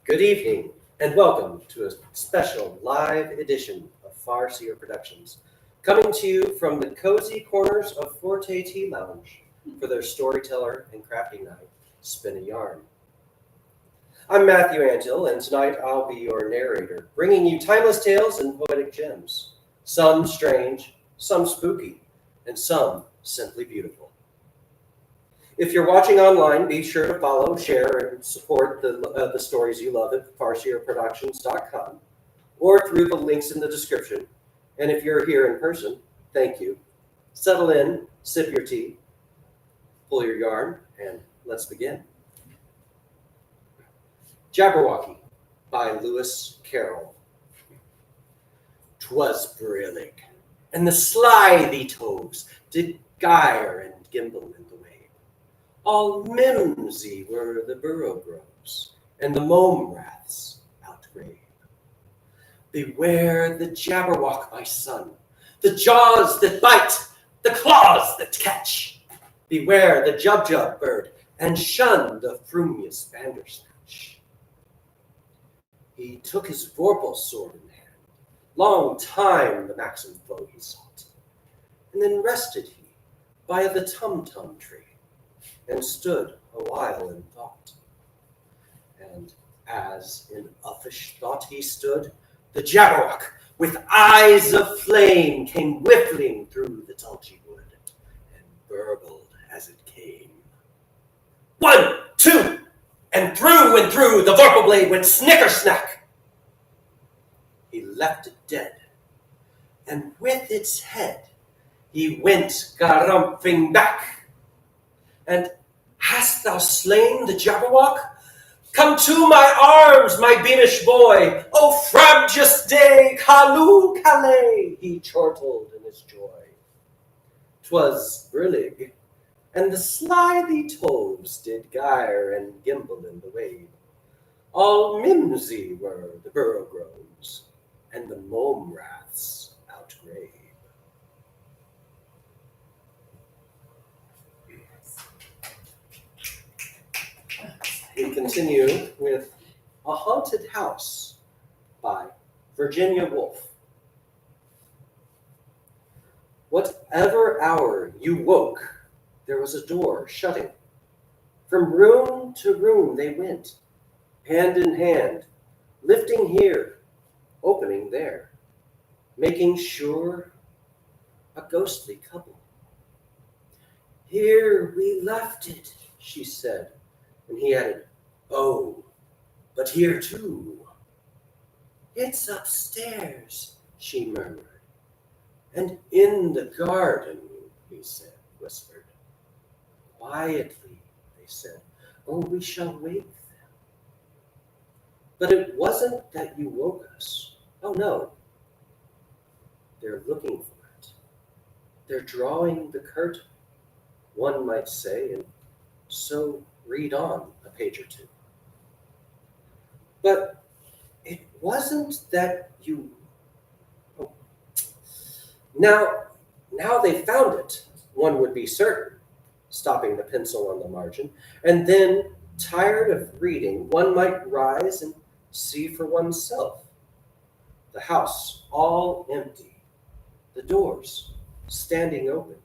Good evening, and welcome to a special live edition of Farseer Productions, coming to you from the cozy corners of Forte Tea Lounge for their storyteller and crafting night, Spin a Yarn. I'm Matthew Antill, and tonight I'll be your narrator, bringing you timeless tales and poetic gems, some strange, some spooky, and some simply beautiful. If you're watching online, be sure to follow, share, and support the stories you love at farseerproductions.com or through the links in the description. And if you're here in person, thank you. Settle in, sip your tea, pull your yarn, and let's begin. Jabberwocky by Lewis Carroll. 'Twas brillig, and the slithy toves did gyre and gimble in the wave. All mimsy were the burrow groves, and the mome raths outgrabe. Beware the Jabberwock, my son, the jaws that bite, the claws that catch. Beware the Jubjub bird, and shun the frumious Bandersnatch. He took his vorpal sword in hand, long time the maxim foe he sought, and then rested he by the tum-tum tree, and stood a while in thought. And as in uffish thought he stood, the Jabberwock, with eyes of flame, came whiffling through the tulgey wood, and burbled as it came. 1, 2, and through the vorpal blade went snicker-snack. He left it dead, and with its head he went garumphing back. And hast thou slain the Jabberwock? Come to my arms, my beamish boy! O frabjous day, Callooh Callay! He chortled in his joy. 'Twas brillig, and the slithy toves did gyre and gimble in the wave. All mimsy were the burrow groves, and the mome raths outgrabe. We continue with A Haunted House by Virginia Woolf. Whatever hour you woke, there was a door shutting. From room to room they went, hand in hand, lifting here, opening there, making sure a ghostly couple. Here we left it, she said. And he added, oh, but here too. It's upstairs, she murmured. And in the garden, he said, whispered. Quietly, they said, oh, we shall wake them. But it wasn't that you woke us. Oh, no. They're looking for it. They're drawing the curtain, one might say, and so read on a page or two. But it wasn't that you... Oh. Now they found it, one would be certain, stopping the pencil on the margin, and then, tired of reading, one might rise and see for oneself. The house all empty, the doors standing open.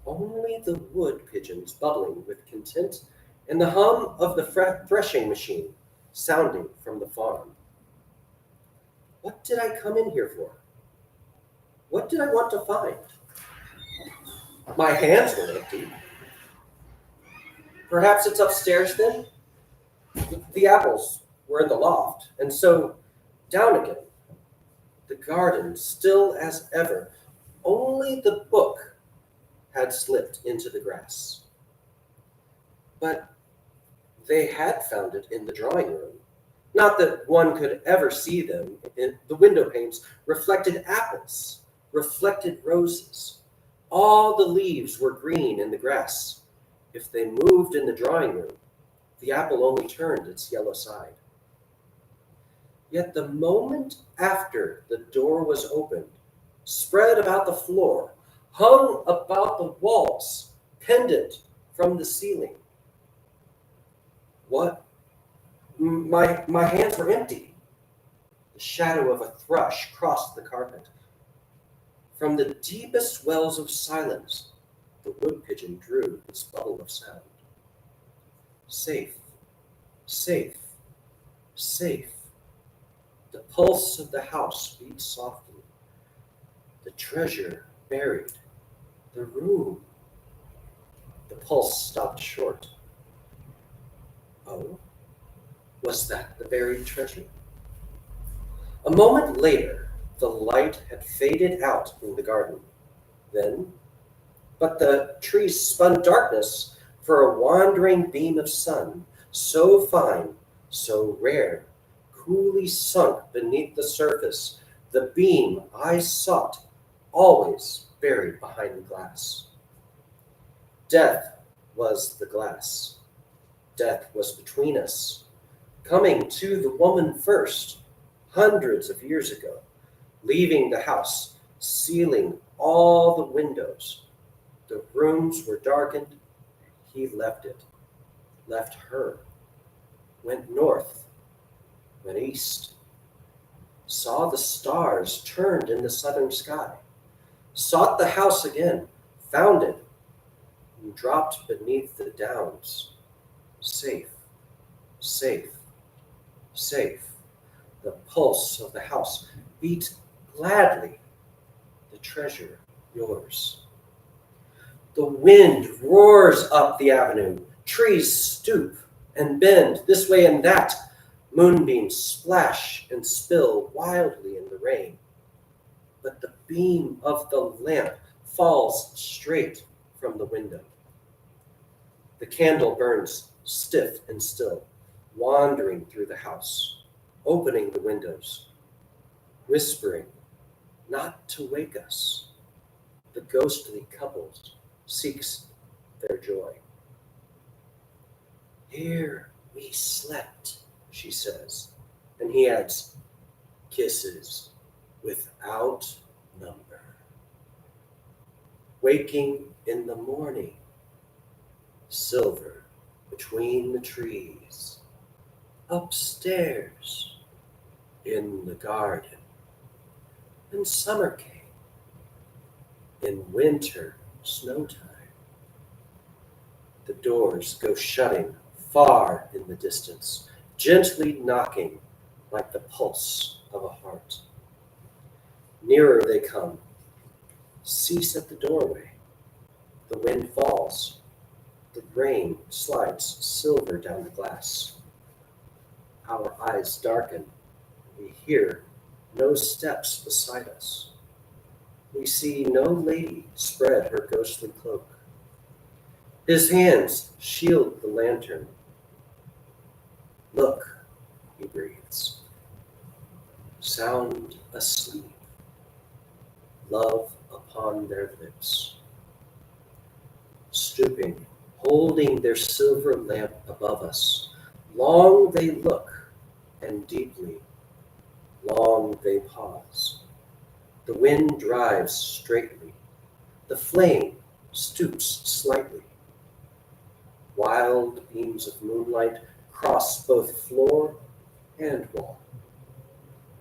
Only the wood pigeons bubbling with content, and the hum of the threshing machine sounding from the farm. What did I come in here for? What did I want to find? My hands were empty. Perhaps it's upstairs then? The apples were in the loft, and so down again. The garden still as ever, only the book had slipped into the grass. But they had found it in the drawing room. Not that one could ever see them. In the window panes reflected apples, reflected roses. All the leaves were green in the grass. If they moved in the drawing room, the apple only turned its yellow side. Yet the moment after the door was opened, spread about the floor, hung about the walls, pendant from the ceiling, What? My hands were empty. The shadow of a thrush crossed the carpet. From the deepest wells of silence, the wood pigeon drew its bubble of sound. Safe, safe, safe. The pulse of the house beat softly. The treasure buried. The room. The pulse stopped short. Oh, was that the buried treasure? A moment later, the light had faded out in the garden. But the trees spun darkness for a wandering beam of sun, so fine, so rare, coolly sunk beneath the surface, the beam I sought, always buried behind the glass. Death was the glass. Death was between us, coming to the woman first, hundreds of years ago, leaving the house, sealing all the windows. The rooms were darkened. He left it, left her, went north, went east, saw the stars turned in the southern sky, sought the house again, found it, and dropped beneath the downs. Safe, safe, safe. The pulse of the house beat gladly. The treasure yours. The wind roars up the avenue. Trees stoop and bend this way and that. Moonbeams splash and spill wildly in the rain. But the beam of the lamp falls straight from the window. The candle burns stiff and still, wandering through the house, opening the windows, whispering not to wake us. The ghostly couples seeks their joy. Here we slept, she says, and he adds, kisses without number. Waking in the morning, silver between the trees, upstairs in the garden. And summer came, in winter snow time. The doors go shutting far in the distance, gently knocking like the pulse of a heart. Nearer they come, cease at the doorway. The wind falls. The rain slides silver down the glass. Our eyes darken. We hear no steps beside us. We see no lady spread her ghostly cloak. His hands shield the lantern. Look, he breathes. Sound asleep. Love upon their lips. Stooping, holding their silver lamp above us, long they look, and deeply, long they pause. The wind drives straightly. The flame stoops slightly. Wild beams of moonlight cross both floor and wall,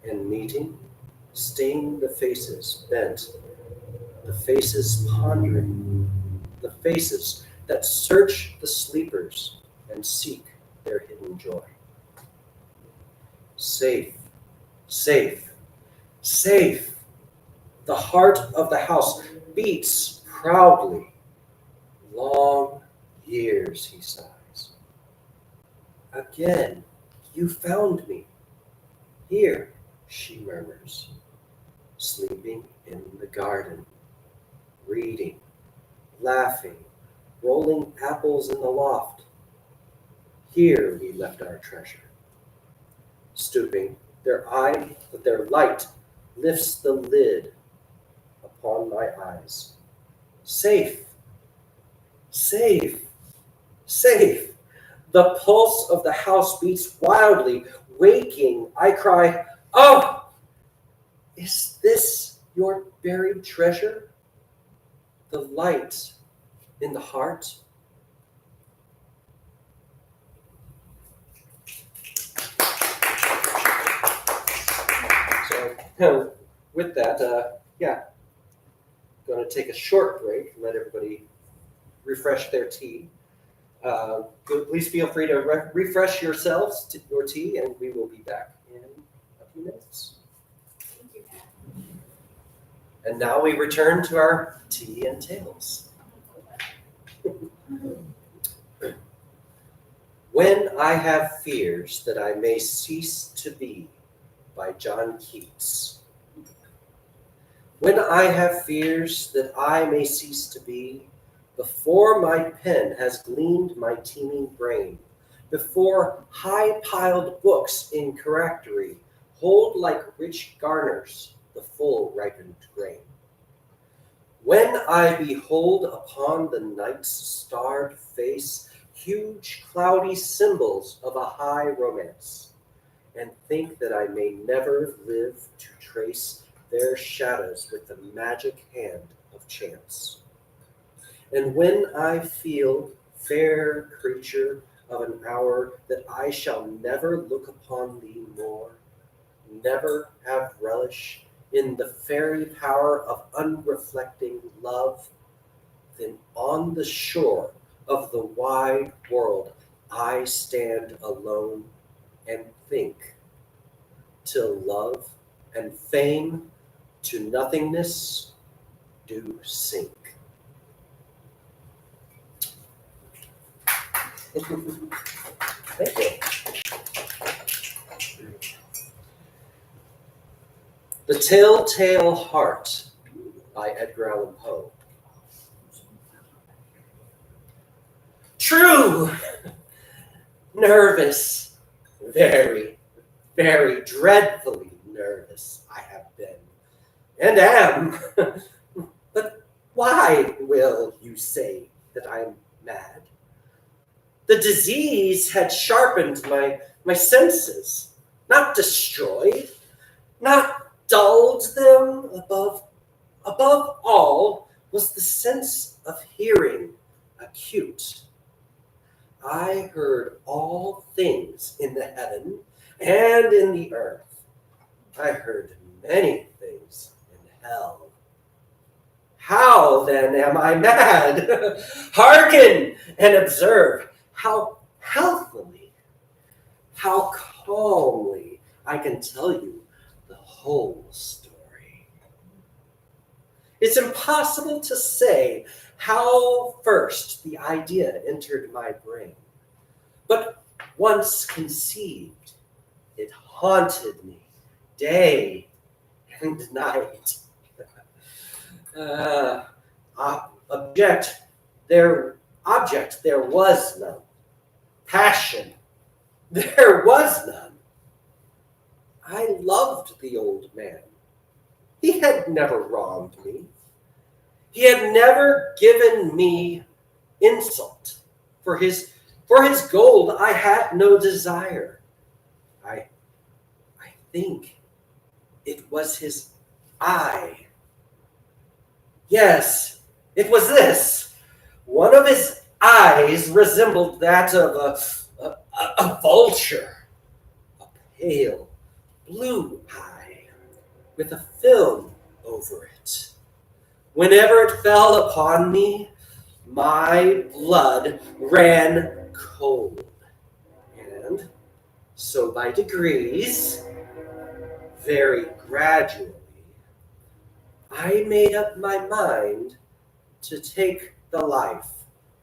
and meeting, stain the faces bent, the faces pondering, the faces that search the sleepers and seek their hidden joy. Safe, safe, safe. The heart of the house beats proudly. Long years, he sighs. Again, you found me. Here, she murmurs, sleeping in the garden, reading, laughing, rolling apples in the loft. Here we left our treasure. Stooping, their light lifts the lid upon my eyes. Safe, safe, safe. The pulse of the house beats wildly. Waking, I cry, oh, is this your buried treasure? The light in the heart? With that, yeah, going to take a short break, let everybody refresh their tea. Please feel free to refresh yourselves to your tea, and we will be back in a few minutes. Thank you, Pat. And now we return to our tea and tales. When I Have Fears That I May Cease to Be, by John Keats. When I have fears that I may cease to be, before my pen has gleaned my teeming brain, before high-piled books in correctory hold like rich garners the full ripened grain. When I behold upon the night's starred face huge cloudy symbols of a high romance, and think that I may never live to trace their shadows with the magic hand of chance. And when I feel, fair creature of an hour, that I shall never look upon thee more, never have relish in the fairy power of unreflecting love, then on the shore of the wide world I stand alone and think, till love and fame to nothingness do sink. Thank you. The Telltale Heart by Edgar Allan Poe. True! Nervous, very, very dreadfully nervous I have been, and am. But why will you say that I am mad? The disease had sharpened my senses, not destroyed, not dulled them. Above all was the sense of hearing acute. I heard all things in the heaven and in the earth. I heard many things in hell. How then am I mad? Hearken and observe how healthily, how calmly I can tell you the whole story. It's impossible to say how first the idea entered my brain, but once conceived, it haunted me day and night. Object there was none. Passion, there was none. I loved the old man. He had never wronged me. He had never given me insult. For his gold I had no desire. I think it was his eye. Yes, it was this. One of his eyes resembled that of a vulture, a pale blue eye with a film over it. Whenever it fell upon me, my blood ran cold. And so by degrees, very gradually, I made up my mind to take the life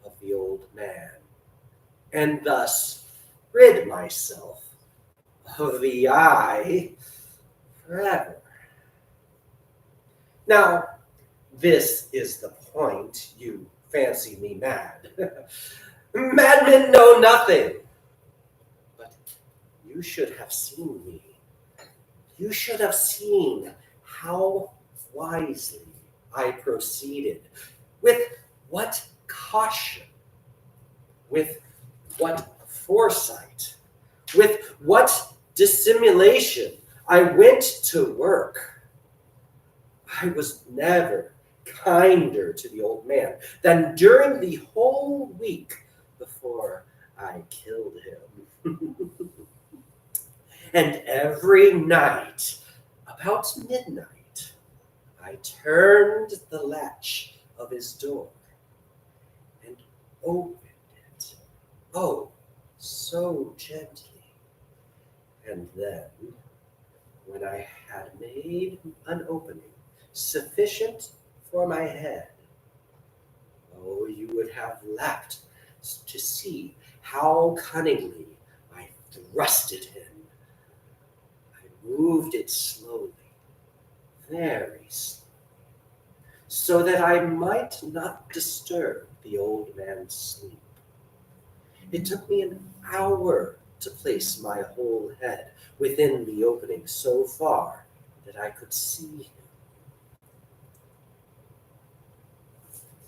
of the old man, and thus rid myself of the eye forever. Now, this is the point. You fancy me mad. Madmen know nothing. But you should have seen me. You should have seen how wisely I proceeded, with what caution, with what foresight, with what dissimulation I went to work. I was never kinder to the old man than during the whole week before I killed him. And every night, About midnight, I turned the latch of his door and opened it, oh, so gently. And then, when I had made an opening sufficient for my head, oh, you would have laughed to see how cunningly I thrust it in. I moved it slowly, very slowly, so that I might not disturb the old man's sleep. It took me an hour to place my whole head within the opening so far that I could see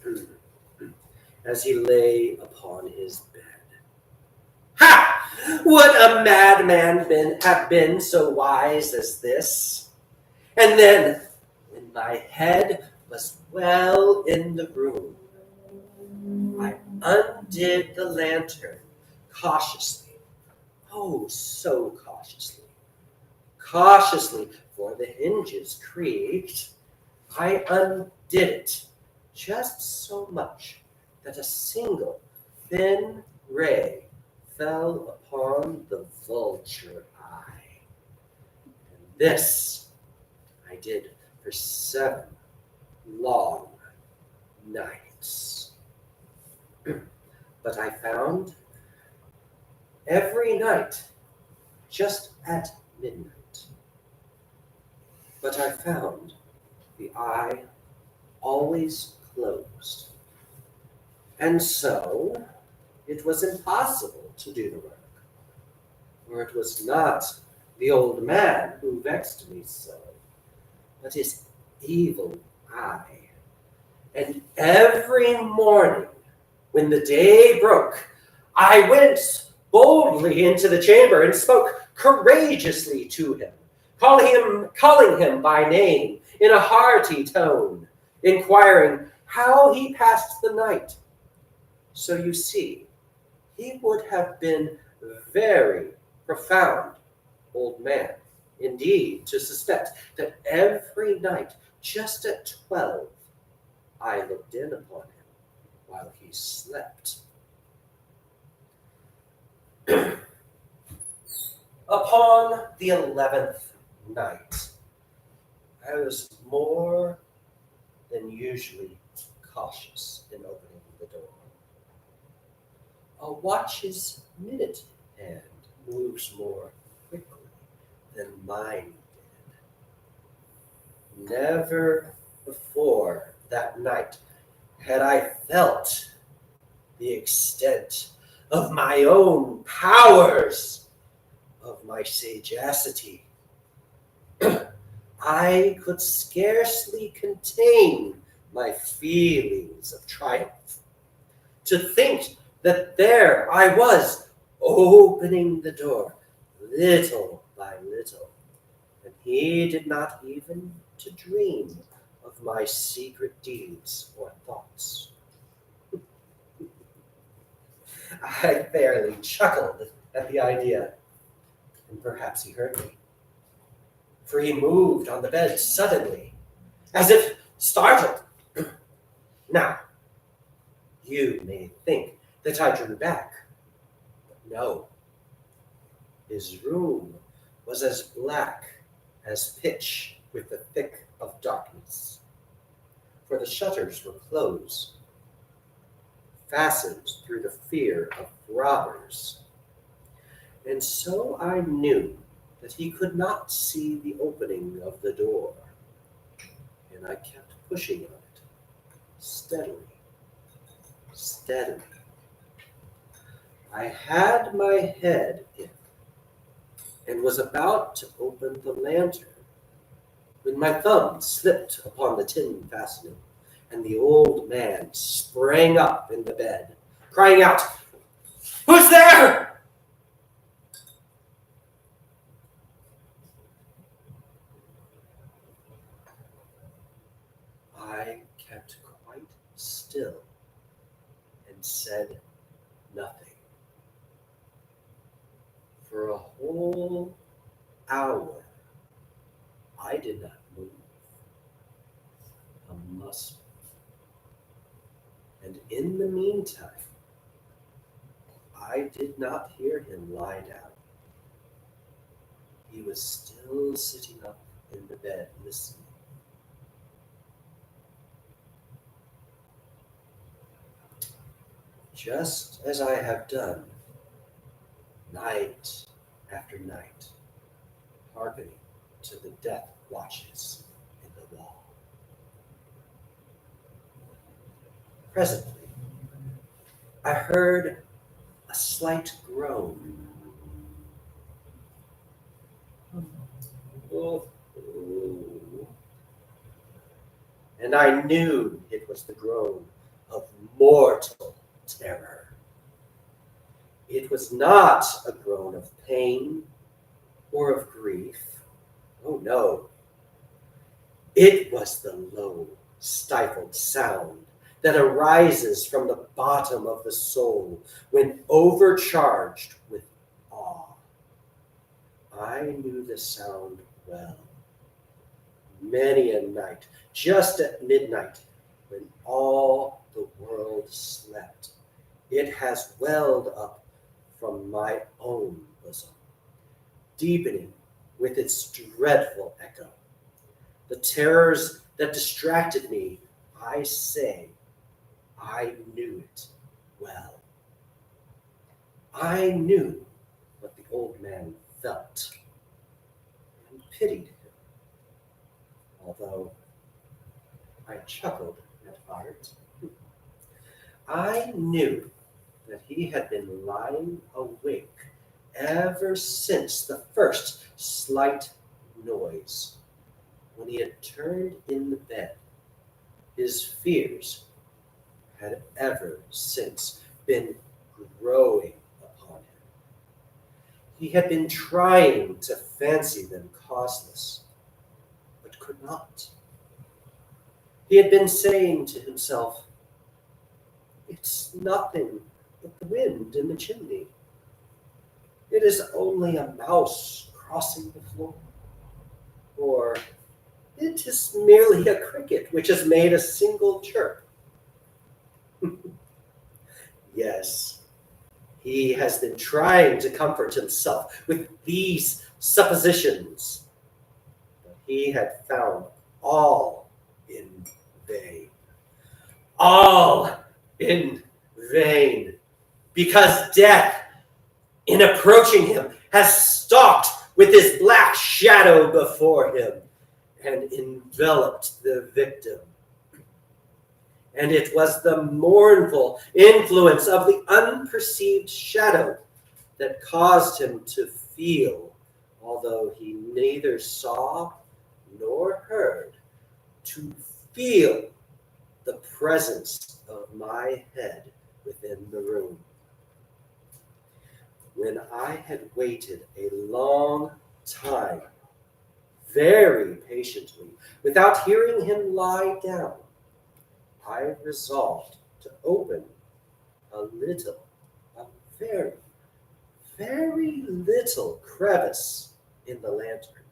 him as he lay upon his bed. Ha! Would a madman have been so wise as this? And then, when my head was well in the room, I undid the lantern cautiously, oh, so cautiously. Cautiously, for the hinges creaked, I undid it just so much that a single thin ray fell upon the vulture eye. And this I did for 7 long nights. But I found every night just at midnight. But I found the eye always closed. And so it was impossible to do the work, for it was not the old man who vexed me so, but his evil eye. And every morning, when the day broke, I went boldly into the chamber and spoke courageously to him, calling him by name in a hearty tone, inquiring how he passed the night. So you see, he would have been very profound old man, indeed, to suspect that every night, just at 12, I looked in upon him while he slept. Upon the 11th night, I was more than usually cautious in opening the door. A watch's minute hand moves more quickly than mine did. Never before that night had I felt the extent of my own powers, of my sagacity. I could scarcely contain my feelings of triumph. To think that there I was, opening the door little by little, and he did not even to dream of my secret deeds or thoughts. I fairly chuckled at the idea, and perhaps he heard me, for he moved on the bed suddenly, as if startled. Now, you may think that I drew back, but no. His room was as black as pitch with the thick of darkness, for the shutters were closed, fastened through the fear of robbers. And so I knew that he could not see the opening of the door, and I kept pushing on it, steadily, steadily. I had my head in, and was about to open the lantern, when my thumb slipped upon the tin fastening, and the old man sprang up in the bed, crying out, "Who's there?" I kept quite still and said nothing. For a whole hour, I did not move a muscle. And in the meantime, I did not hear him lie down. He was still sitting up in the bed listening. Just as I have done night after night, hearkening to the death watches in the wall. Presently, I heard a slight groan. Oh, oh. And I knew it was the groan of mortal terror. It was not a groan of pain or of grief. Oh no. It was the low, stifled sound that arises from the bottom of the soul when overcharged with awe. I knew the sound well. Many a night, just at midnight, when all the world slept, it has welled up from my own bosom, deepening with its dreadful echo. The terrors that distracted me, I say, I knew it well. I knew what the old man felt and pitied him, although I chuckled at heart. I knew that he had been lying awake ever since the first slight noise. When he had turned in the bed, his fears had ever since been growing upon him. He had been trying to fancy them causeless, but could not. He had been saying to himself, "It's nothing but the wind in the chimney. It is only a mouse crossing the floor. Or it is merely a cricket which has made a single chirp." Yes, he has been trying to comfort himself with these suppositions, but he had found all in vain. All in vain, because death, in approaching him, has stalked with his black shadow before him and enveloped the victim. And it was the mournful influence of the unperceived shadow that caused him to feel, although he neither saw nor heard, to feel the presence of my head within the room. When I had waited a long time, very patiently, without hearing him lie down, I resolved to open a very, very little crevice in the lantern.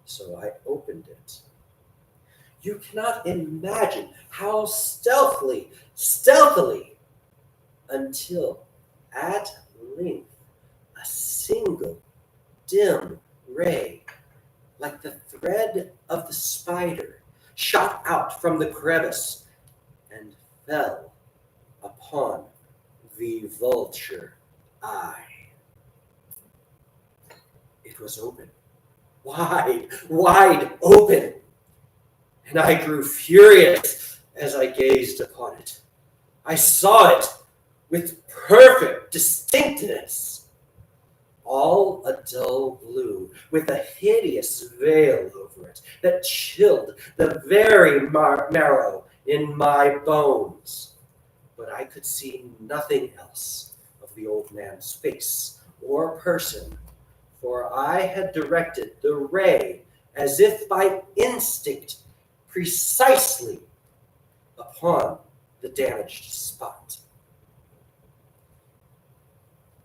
So I opened it. You cannot imagine how stealthily, until at length a single dim ray, like the thread of the spider, shot out from the crevice and fell upon the vulture eye. It was open, wide open, and I grew furious as I gazed upon it. I saw it with perfect distinctness, all a dull blue, with a hideous veil over it that chilled the very marrow in my bones. But I could see nothing else of the old man's face or person, for I had directed the ray, as if by instinct, precisely upon the damaged spot.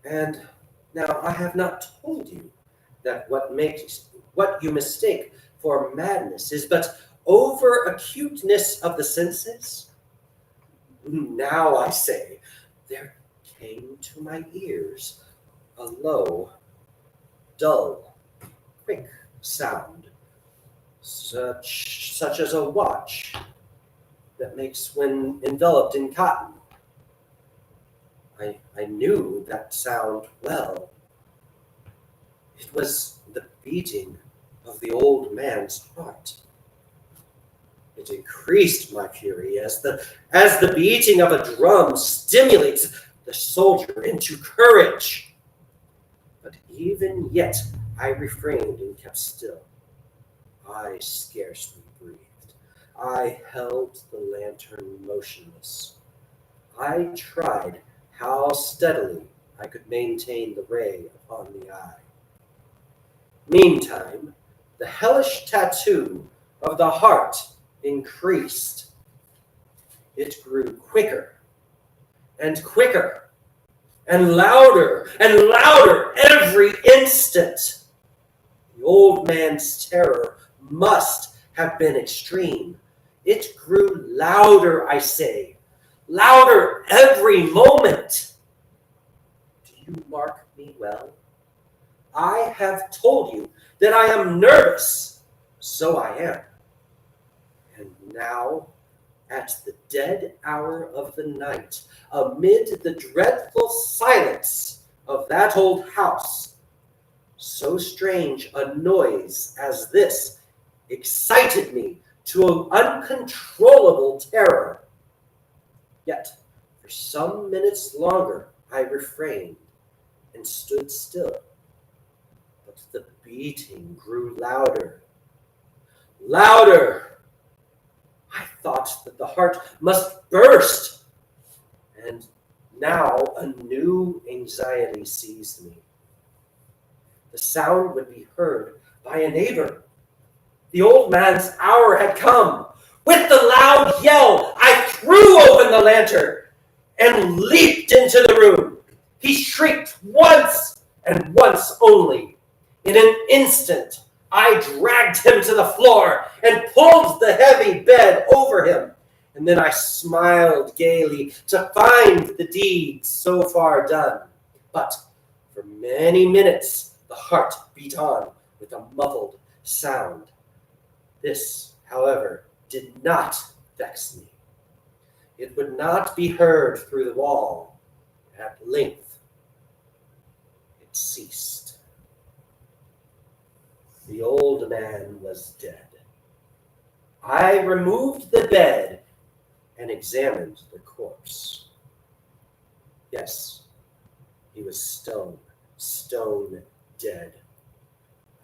And now I have not told you that what makes What you mistake for madness is but over acuteness of the senses. Now I say, there came to my ears a low, dull, quick sound, such as a watch that makes when enveloped in cotton. I knew that sound well. It was the beating of the old man's heart. It increased my fury as the beating of a drum stimulates the soldier into courage. But even yet I refrained and kept still. I scarcely breathed. I held the lantern motionless. I tried how steadily I could maintain the ray upon the eye. Meantime, the hellish tattoo of the heart increased. It grew quicker and quicker and louder every instant. The old man's terror must have been extreme. It grew louder, I say, louder every moment. Do you mark me well? I have told you that I am nervous. So I am. And now, at the dead hour of the night, amid the dreadful silence of that old house, so strange a noise as this excited me to an uncontrollable terror. Yet, for some minutes longer, I refrained and stood still. But the beating grew louder. Louder! I thought that the heart must burst. And now a new anxiety seized me. The sound would be heard by a neighbor. The old man's hour had come. With the loud yell, I threw open the lantern and leaped into the room. He shrieked once and once only. In an instant, I dragged him to the floor and pulled the heavy bed over him. And then I smiled gaily to find the deed so far done. But for many minutes, the heart beat on with a muffled sound. This, however, did not vex me. It would not be heard through the wall. At length, it ceased. The old man was dead. I removed the bed and examined the corpse. Yes, he was stone dead.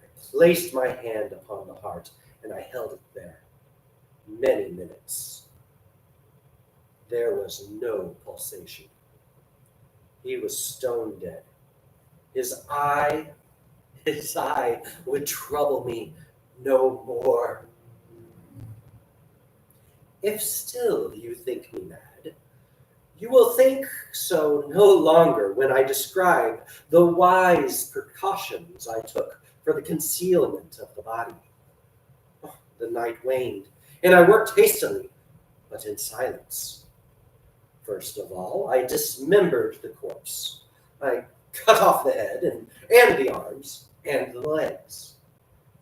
I placed my hand upon the heart and I held it there many minutes. There was no pulsation. He was stone dead. His eye would trouble me no more. If still you think me mad, you will think so no longer when I describe the wise precautions I took for the concealment of the body. The night waned, and I worked hastily, but in silence. First of all, I dismembered the corpse. I cut off the head and the arms and the legs.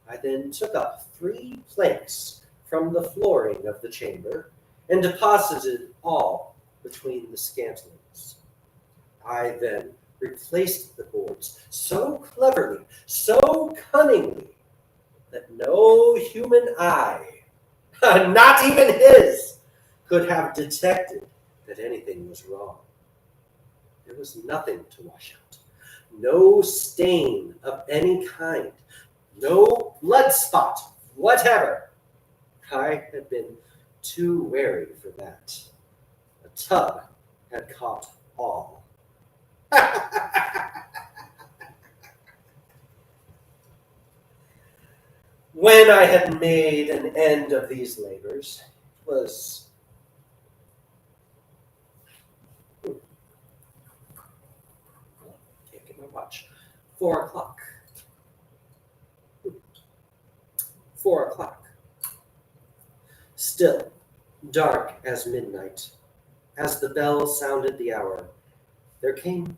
I then took up 3 planks from the flooring of the chamber and deposited all between the scantlings. I then replaced the boards so cleverly, so cunningly, that no human eye, not even his, could have detected that anything was wrong. There was nothing to wash out, no stain of any kind, no blood spot whatever. I had been too wary for that. A tub had caught all. When I had made an end of these labors, it was can't get my watch. 4 o'clock. 4 o'clock. Still, dark as midnight, as the bell sounded the hour, there came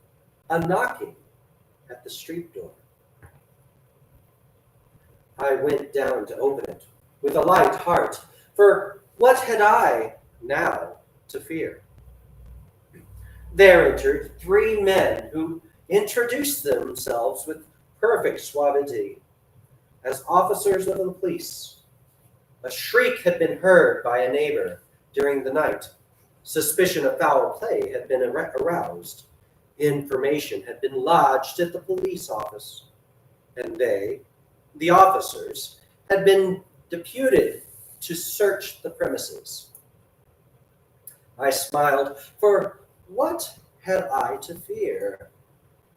a knocking at the street door. I went down to open it with a light heart, for what had I now to fear? There entered 3 men who introduced themselves with perfect suavity as officers of the police. A shriek had been heard by a neighbor during the night. Suspicion of foul play had been aroused. Information had been lodged at the police office, and they, the officers, had been deputed to search the premises. I smiled, for what had I to fear?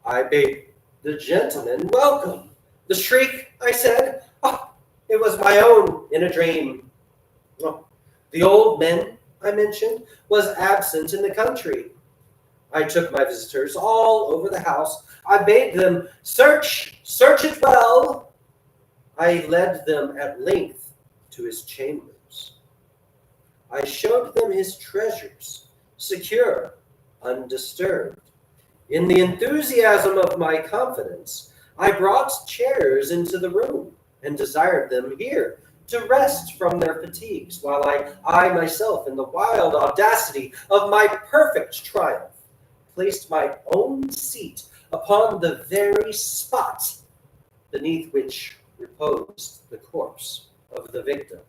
I bade the gentleman welcome. The shriek, I said, it was my own in a dream. The old man, I mentioned, was absent in the country. I took my visitors all over the house. I bade them search it well. I led them at length to his chambers. I showed them his treasures, secure, undisturbed. In the enthusiasm of my confidence, I brought chairs into the room and desired them here to rest from their fatigues, while I myself, in the wild audacity of my perfect triumph, placed my own seat upon the very spot beneath which reposed the corpse of the victim.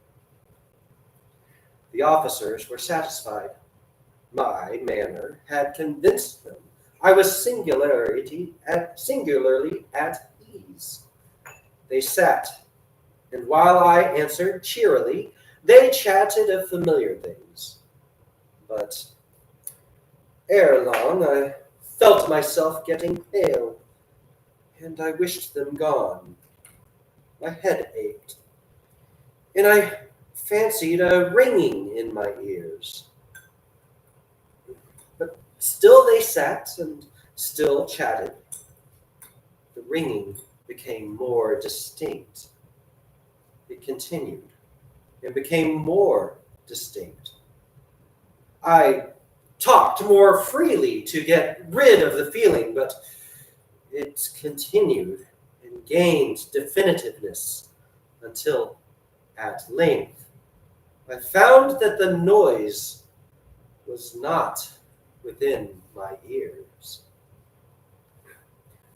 The officers were satisfied. My manner had convinced them I was singularly at ease. They sat, and while I answered cheerily, they chatted of familiar things. But ere long, I felt myself getting pale, and I wished them gone. My head ached, and I fancied a ringing in my ears. But still they sat and still chatted. The ringing became more distinct. It continued and became more distinct. I talked more freely to get rid of the feeling, but it continued and gained definitiveness until at length I found that the noise was not within my ears.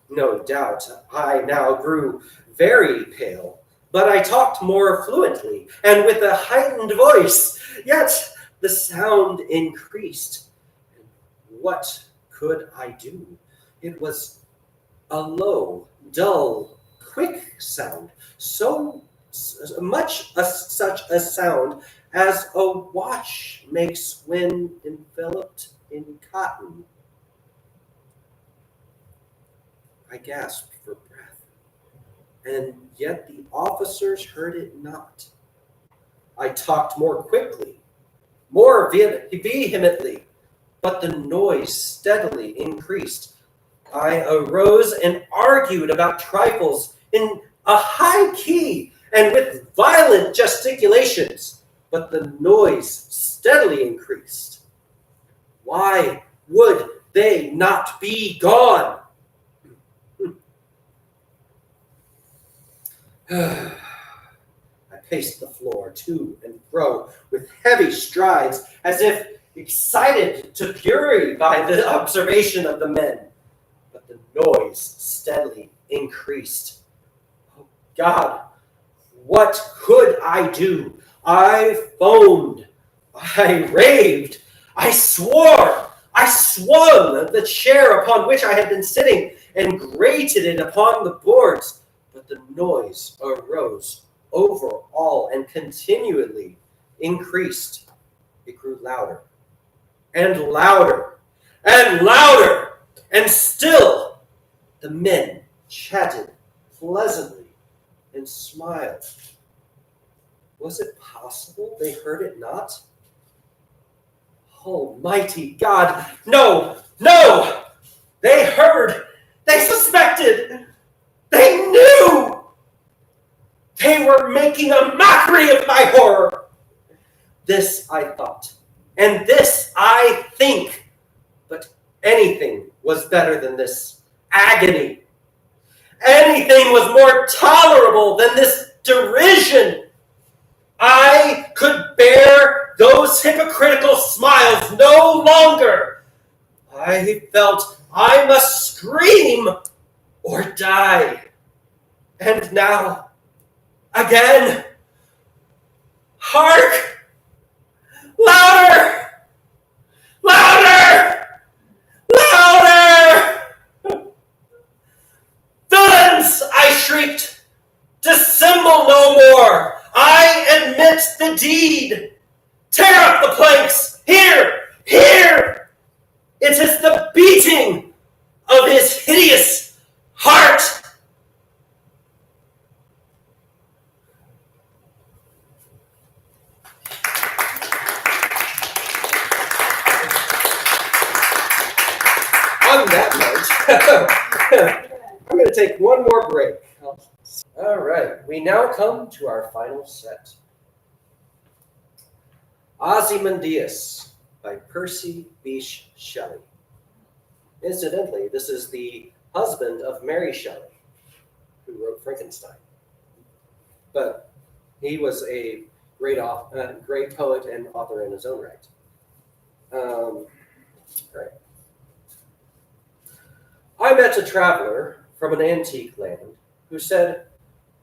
No doubt I now grew very pale, but I talked more fluently and with a heightened voice, yet the sound increased. What could I do? It was a low, dull, quick sound, so much such a sound as a watch makes when enveloped in cotton. I gasped for breath, and yet the officers heard it not. I talked more quickly, more vehemently, but the noise steadily increased. I arose and argued about trifles in a high key and with violent gesticulations, but the noise steadily increased. Why would they not be gone? I paced the floor to and fro with heavy strides, as if excited to fury by the observation of the men. But the noise steadily increased. Oh God, what could I do? I foamed. I raved. I swore. I swung the chair upon which I had been sitting and grated it upon the boards. But the noise arose over all and continually increased. It grew louder and louder and louder, and still the men chatted pleasantly and smiled. Was it possible they heard it not? Almighty God, no, no! They heard, they suspected, they knew! They were making a mockery of my horror. This I thought, and this I think, but anything was better than this agony. Anything was more tolerable than this derision. I could bear those hypocritical smiles no longer. I felt I must scream or die. And now, again, hark! Louder! Louder! Louder! Villains, I shrieked, dissemble no more. I admit the deed. Tear up the planks. Here, here. It is the beating of his hideous heart. On that note, I'm going to take one more break. All right, we now come to our final set. Ozymandias by Percy Bysshe Shelley. Incidentally, this is the husband of Mary Shelley, who wrote Frankenstein. But he was a great poet and author in his own right. Right. I met a traveler from an antique land who said,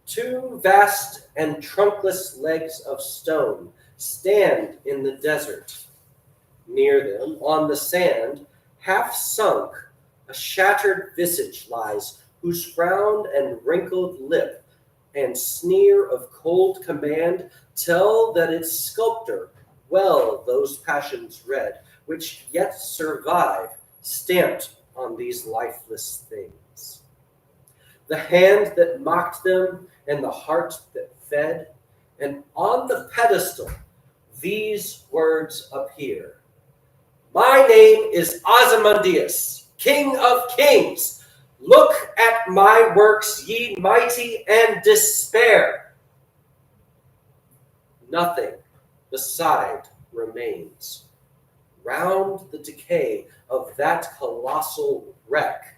2 vast and trunkless legs of stone stand in the desert. Near them, on the sand, half sunk, a shattered visage lies, whose frown and wrinkled lip and sneer of cold command tell that its sculptor well those passions read, which yet survive, stamped on these lifeless things. The hand that mocked them and the heart that fed, and on the pedestal these words appear. My name is Ozymandias, King of Kings. Look at my works, ye mighty, and despair. Nothing beside remains. Round the decay of that colossal wreck,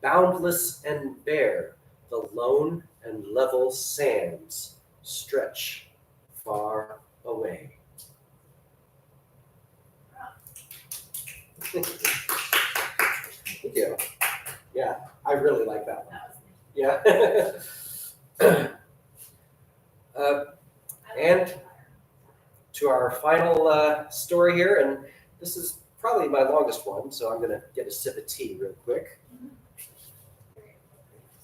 boundless and bare, the lone and level sands stretch far away. Thank you. Yeah, I really like that one. Yeah. And to our final story here, and this is probably my longest one, so I'm going to get a sip of tea real quick.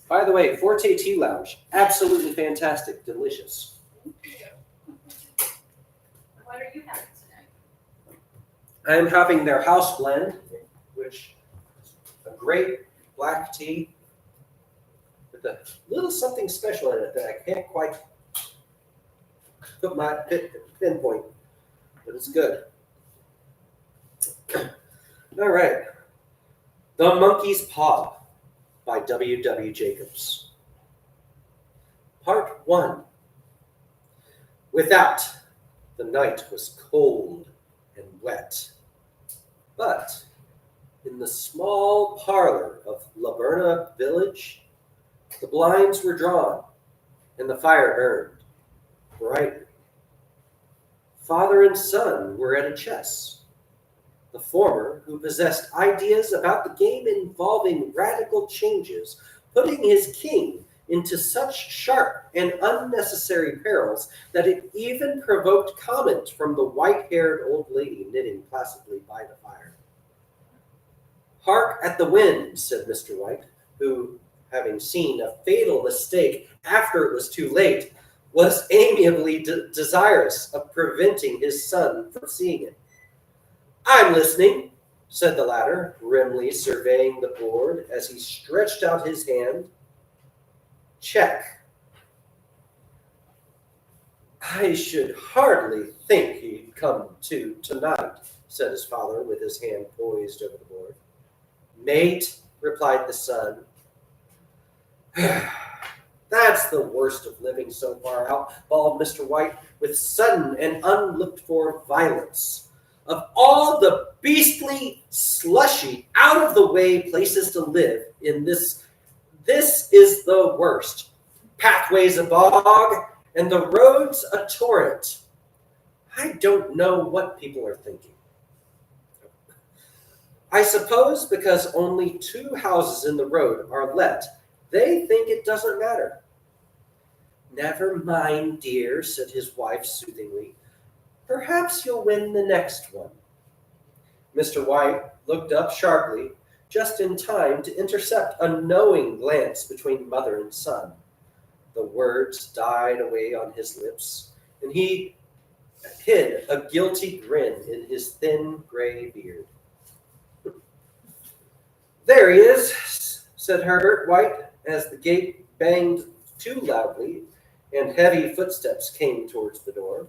By the way, Forte Tea Lounge, absolutely fantastic, delicious. What are you having today? I'm having their house blend, which is a great black tea with a little something special in it that I can't quite put my pinpoint, but it's good. All right. The Monkey's Paw by W. Jacobs. Part 1. Without, the night was cold and wet, but in the small parlor of Laberna village, the blinds were drawn and the fire burned brightly. Father and son were at a chess. The former, who possessed ideas about the game involving radical changes, putting his king into such sharp and unnecessary perils that it even provoked comment from the white-haired old lady knitting placidly by the fire. "Hark at the wind," said Mr. White, who, having seen a fatal mistake after it was too late, was amiably desirous of preventing his son from seeing it. "I'm listening," said the latter, grimly surveying the board as he stretched out his hand. "Check." "I should hardly think he'd come to tonight," said his father with his hand poised over the board. "Mate," replied the son, That's the worst of living so far out, bawled Mr. White with sudden and unlooked-for violence. Of all the beastly, slushy, out-of-the-way places to live in this is the worst. Pathways a bog, and the roads a torrent. I don't know what people are thinking. I suppose because only 2 houses in the road are let, they think it doesn't matter. Never mind, dear, said his wife soothingly. Perhaps you'll win the next one. Mr. White looked up sharply, just in time to intercept a knowing glance between mother and son. The words died away on his lips, and he hid a guilty grin in his thin gray beard. There he is, said Herbert White, as the gate banged too loudly and heavy footsteps came towards the door.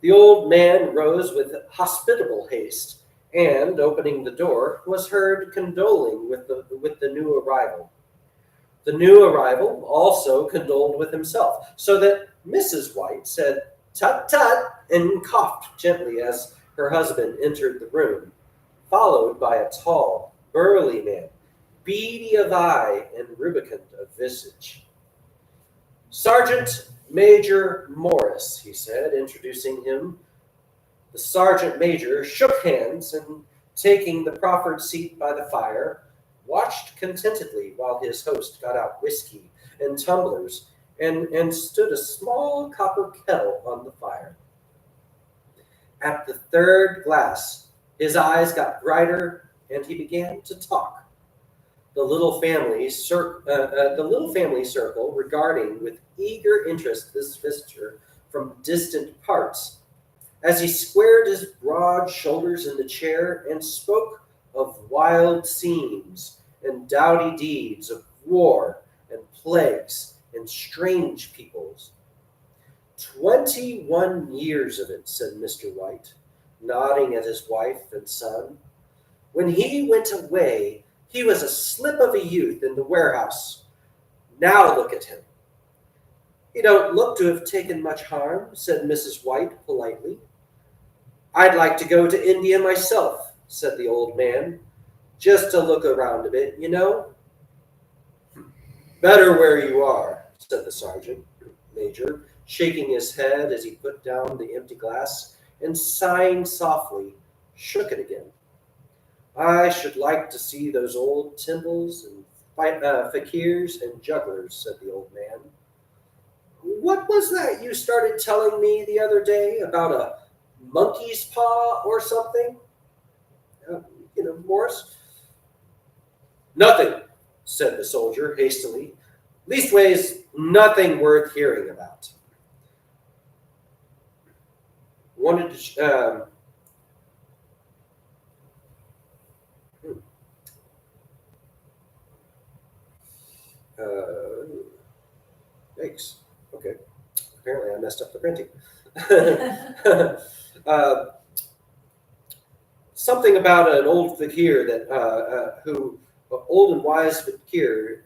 The old man rose with hospitable haste, and, opening the door, was heard condoling with the new arrival. The new arrival also condoled with himself, so that Mrs. White said, "Tut, tut," and coughed gently as her husband entered the room, followed by a tall, burly man, beady of eye and rubicund of visage. "Sergeant Major Morris," he said, introducing him. The sergeant major shook hands and, taking the proffered seat by the fire, watched contentedly while his host got out whiskey and tumblers and stood a small copper kettle on the fire. At the 3rd glass, his eyes got brighter and he began to talk. The little family circle regarding with eager interest this visitor from distant parts, as he squared his broad shoulders in the chair and spoke of wild scenes and doughty deeds of war and plagues and strange peoples. 21 years of it, said Mr. White, nodding at his wife and son. When he went away, he was a slip of a youth in the warehouse. Now look at him. He don't look to have taken much harm, said Mrs. White politely. I'd like to go to India myself, said the old man, just to look around a bit, you know. Better where you are, said the sergeant major, shaking his head as he put down the empty glass and, sighing softly, shook it again. I should like to see those old temples and fakirs and jugglers, said the old man. What was that you started telling me the other day about a monkey's paw or something? Morris? Nothing, said the soldier hastily. Leastways, nothing worth hearing about. Wanted to... Yikes. Okay. Apparently I messed up the printing. Something about an old fakir old and wise fakir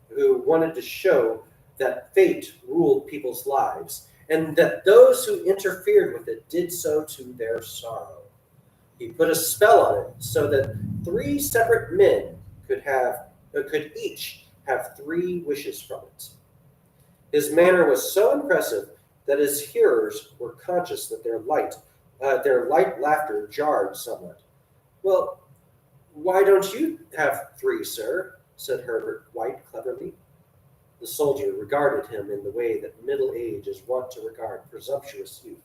who wanted to show that fate ruled people's lives, and that those who interfered with it did so to their sorrow. He put a spell on it so that 3 separate men could each have 3 wishes from it. His manner was so impressive that his hearers were conscious that their light laughter jarred somewhat. Well, why don't you have 3, sir? Said Herbert White cleverly. The soldier regarded him in the way that middle age is wont to regard presumptuous youth.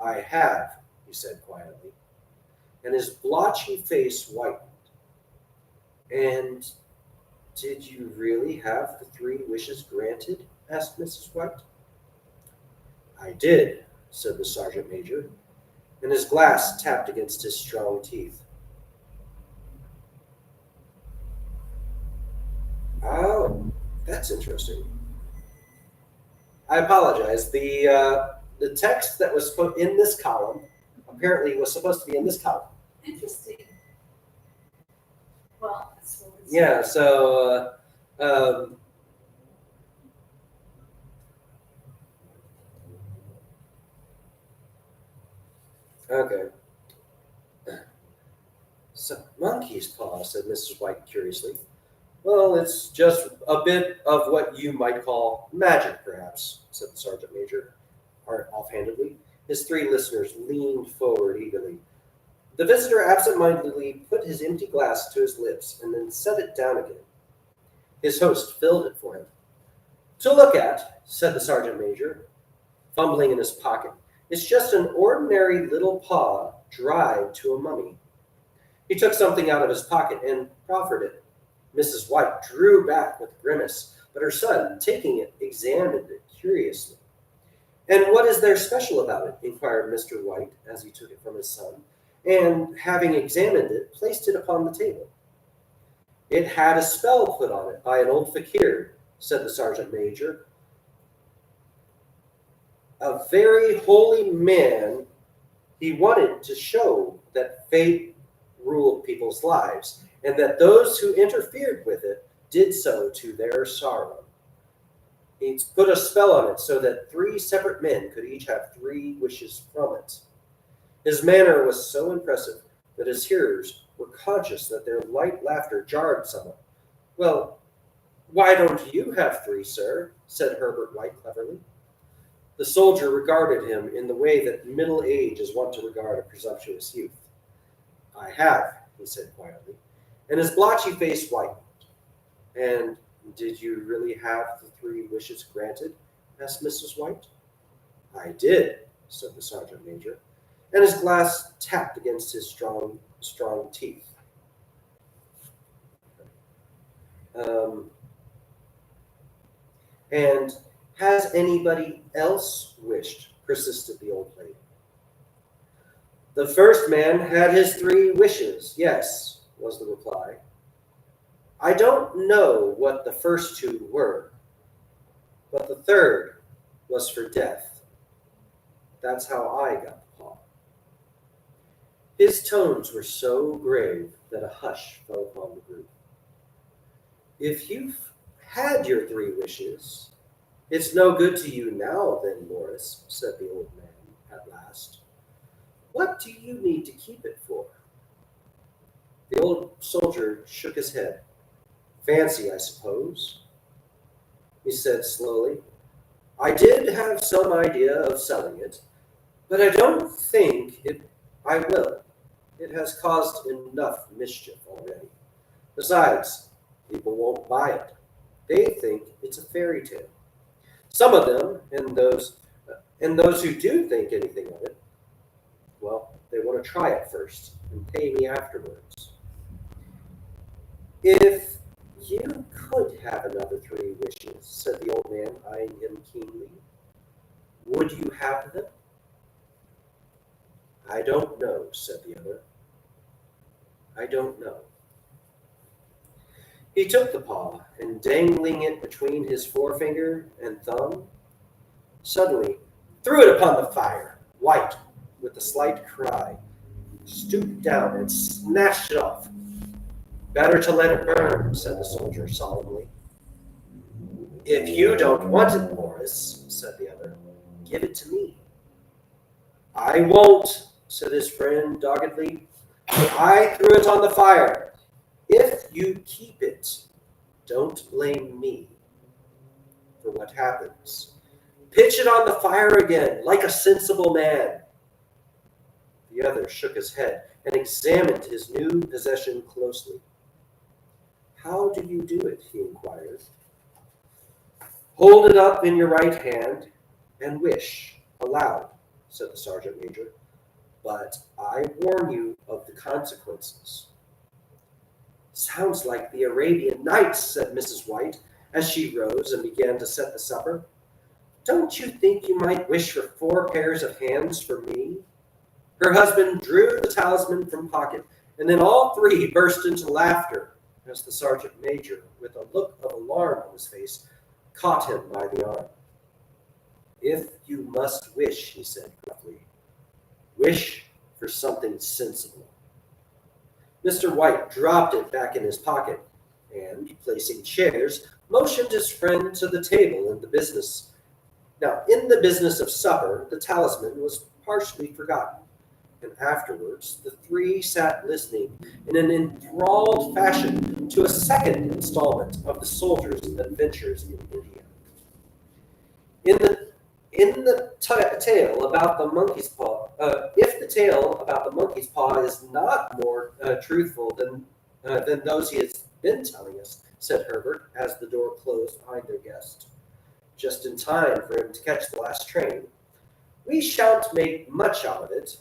I have, he said quietly, and his blotchy face whitened. And did you really have the 3 wishes granted? Asked Mrs. White. I did, said the sergeant major, and his glass tapped against his strong teeth. Oh, that's interesting. I apologize. The text that was put in this column apparently was supposed to be in this column. Interesting. Well, that's what it's Yeah, so Okay. So, monkey's paw, said Mrs. White curiously. Well, it's just a bit of what you might call magic, perhaps, said the sergeant major, offhandedly. His three listeners leaned forward eagerly. The visitor absent-mindedly put his empty glass to his lips and then set it down again. His host filled it for him. To look at, said the sergeant major, fumbling in his pocket, it's just an ordinary little paw dried to a mummy. He took something out of his pocket and proffered it. Mrs. White drew back with a grimace, but her son, taking it, examined it curiously. And what is there special about it? Inquired Mr. White as he took it from his son, and, having examined it, placed it upon the table. It had a spell put on it by an old fakir, said the sergeant major. A very holy man. He wanted to show that fate ruled people's lives, and that those who interfered with it did so to their sorrow. He put a spell on it so that 3 separate men could each have 3 wishes from it. His manner was so impressive that his hearers were conscious that their light laughter jarred somewhat. Well, why don't you have 3, sir? Said Herbert White cleverly. The soldier regarded him in the way that middle age is wont to regard a presumptuous youth. I have, he said quietly, and his blotchy face whitened. And did you really have the 3 wishes granted? Asked Mrs. White. I did, said the sergeant major, and his glass tapped against his strong teeth. And has anybody else wished? Persisted the old lady. The first man had his 3 wishes, yes, was the reply. I don't know what the first 2 were, but the third was for death. That's how I got the paw. His tones were so grave that a hush fell upon the group. If you've had your 3 wishes, it's no good to you now, then, Morris, said the old man at last. What do you need to keep it for? The old soldier shook his head. Fancy, I suppose, he said slowly. I did have some idea of selling it, but I don't think I will. It has caused enough mischief already. Besides, people won't buy it. They think it's a fairy tale. Some of them, and those who do think anything of it, well, they want to try it first and pay me afterwards. If you could have another 3 wishes, said the old man, eyeing him keenly, would you have them? I don't know, said the other. I don't know. He took the paw, and dangling it between his forefinger and thumb, suddenly threw it upon the fire. White, with a slight cry, stooped down and snatched it off. Better to let it burn, said the soldier solemnly. If you don't want it, Morris, said the other, give it to me. I won't, said his friend doggedly. I threw it on the fire. If you keep it, don't blame me for what happens. Pitch it on the fire again, like a sensible man. The other shook his head and examined his new possession closely. How do you do it? He inquired. Hold it up in your right hand and wish aloud, said the sergeant major. But I warn you of the consequences. Sounds like the Arabian Nights, said Mrs. White, as she rose and began to set the supper. Don't you think you might wish for 4 pairs of hands for me? Her husband drew the talisman from pocket, and then all 3 burst into laughter as the sergeant major, with a look of alarm on his face, caught him by the arm. If you must wish, he said gruffly, wish for something sensible. Mr. White dropped it back in his pocket and, placing chairs, motioned his friend to the table in the business. Now, in the business of supper, the talisman was partially forgotten, and afterwards the three sat listening in an enthralled fashion to a second installment of the soldier's adventures in India. In the tale about the monkey's paw, if the tale about the monkey's paw is not more truthful than those he has been telling us, said Herbert, as the door closed behind their guest, just in time for him to catch the last train, we shan't make much out of it.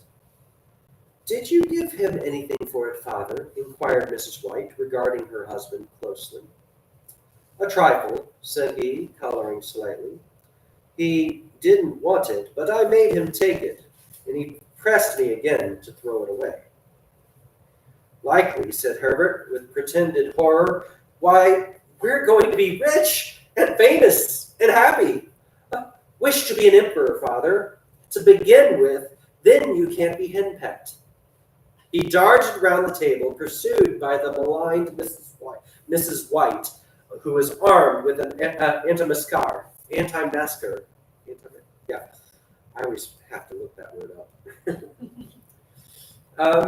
Did you give him anything for it, father? Inquired Mrs. White, regarding her husband closely. A trifle, said he, coloring slightly. He didn't want it, but I made him take it, and he pressed me again to throw it away. Likely, said Herbert, with pretended horror. Why, we're going to be rich and famous and happy. Wish to be an emperor, father. To begin with, then you can't be henpecked. He darted around the table, pursued by the maligned Mrs. White, who was armed with an antimacassar. Yeah, I always have to look that word up.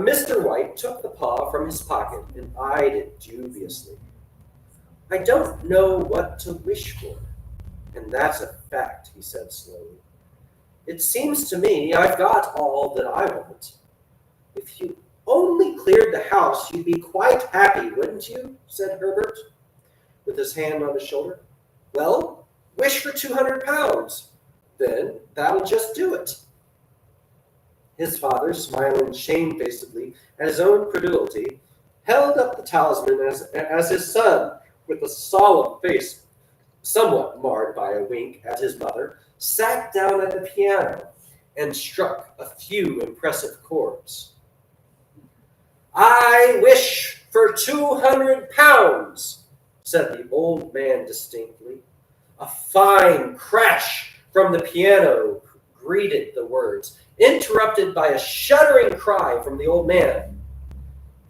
Mr. White took the paw from his pocket and eyed it dubiously. I don't know what to wish for, and that's a fact, he said slowly. It seems to me I've got all that I want. If you only cleared the house, you'd be quite happy, wouldn't you? Said Herbert, with his hand on his shoulder. Well, wish for 200 pounds. Then that'll just do it. His father, smiling shamefacedly at his own credulity, held up the talisman as his son, with a solemn face somewhat marred by a wink at his mother, sat down at the piano and struck a few impressive chords. I wish for 200 pounds, said the old man distinctly. A fine crash from the piano greeted the words, interrupted by a shuddering cry from the old man.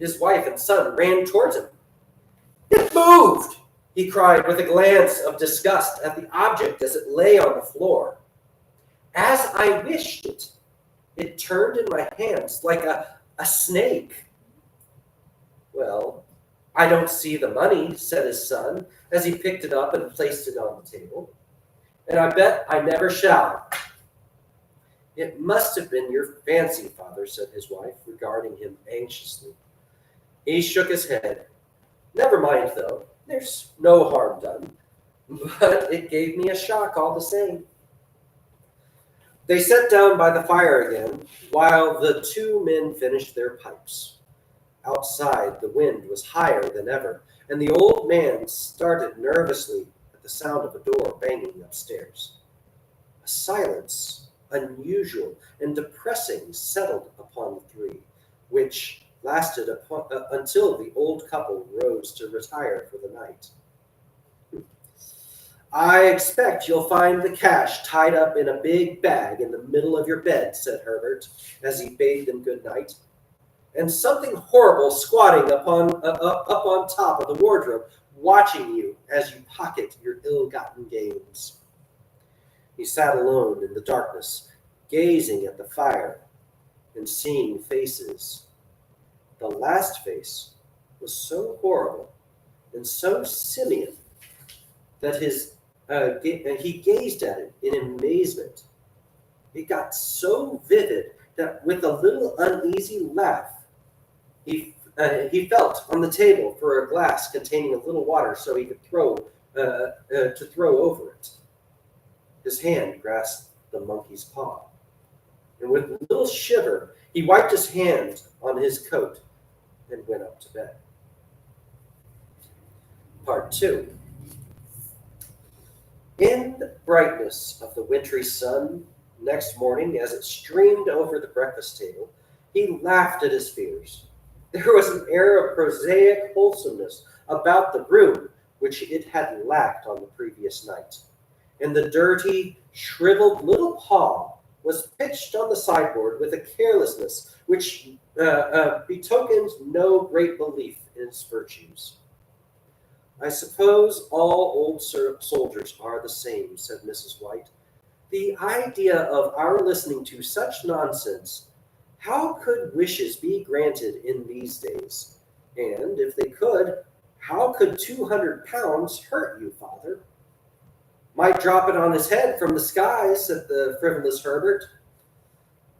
His wife and son ran towards him. It moved, he cried with a glance of disgust at the object as it lay on the floor. As I wished it, it turned in my hands like a snake. Well, I don't see the money, said his son, as he picked it up and placed it on the table. And I bet I never shall. It must have been your fancy, father, said his wife, regarding him anxiously. He shook his head. Never mind, though. There's no harm done. But it gave me a shock all the same. They sat down by the fire again, while the two men finished their pipes. Outside, the wind was higher than ever, and the old man started nervously at the sound of a door banging upstairs. A silence, unusual and depressing, settled upon the three, which lasted until the old couple rose to retire for the night. I expect you'll find the cash tied up in a big bag in the middle of your bed, said Herbert, as he bade them good night, and something horrible squatting up on top of the wardrobe, watching you as you pocket your ill-gotten gains. He sat alone in the darkness, gazing at the fire and seeing faces. The last face was so horrible and so simian that he gazed at it in amazement. It got so vivid that with a little uneasy laugh, he felt on the table for a glass containing a little water so he could throw over it. His hand grasped the monkey's paw, and with a little shiver, he wiped his hand on his coat and went up to bed. Part 2. In the brightness of the wintry sun, next morning, as it streamed over the breakfast table, he laughed at his fears. There was an air of prosaic wholesomeness about the room which it had lacked on the previous night, and the dirty, shriveled little paw was pitched on the sideboard with a carelessness which betokened no great belief in its virtues. I suppose all old soldiers are the same, said Mrs. White. The idea of our listening to such nonsense How could wishes be granted in these days? And if they could, how could 200 pounds hurt you, father? Might drop it on his head from the sky, said the frivolous Herbert.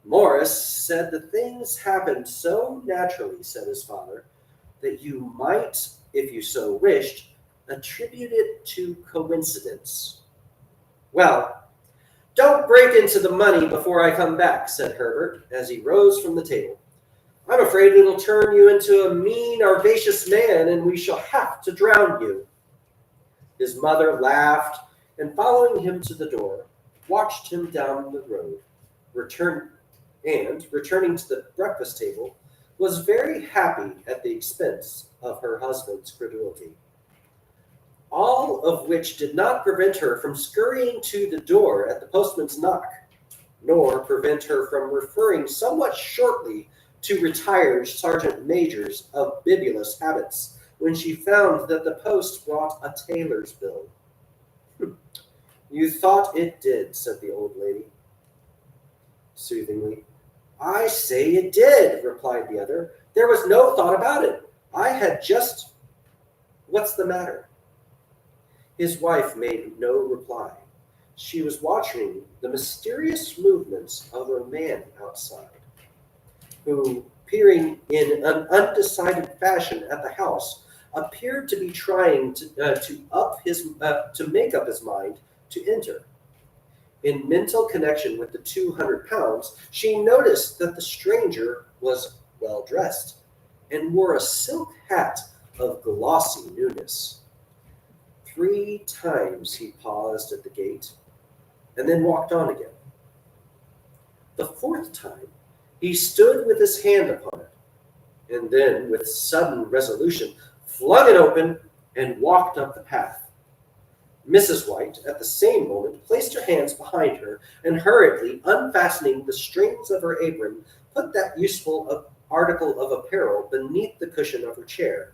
Morris said the things happened so naturally, said his father, that you might, if you so wished, attribute it to coincidence. Well, don't break into the money before I come back, said Herbert, as he rose from the table. I'm afraid it'll turn you into a mean, audacious man, and we shall have to drown you. His mother laughed, and following him to the door, watched him down the road, returning to the breakfast table, was very happy at the expense of her husband's credulity. All of which did not prevent her from scurrying to the door at the postman's knock, nor prevent her from referring somewhat shortly to retired sergeant majors of bibulous habits when she found that the post brought a tailor's bill. You thought it did, said the old lady soothingly. I say it did, replied the other. There was no thought about it. I had just... What's the matter? His wife made no reply. She was watching the mysterious movements of a man outside, who, peering in an undecided fashion at the house, appeared to be trying to make up his mind to enter. In mental connection with the 200 pounds, she noticed that the stranger was well dressed and wore a silk hat of glossy newness. 3 times he paused at the gate and then walked on again. The 4th time, he stood with his hand upon it, and then, with sudden resolution, flung it open and walked up the path. Mrs. White, at the same moment, placed her hands behind her and, hurriedly unfastening the strings of her apron, put that useful article of apparel beneath the cushion of her chair.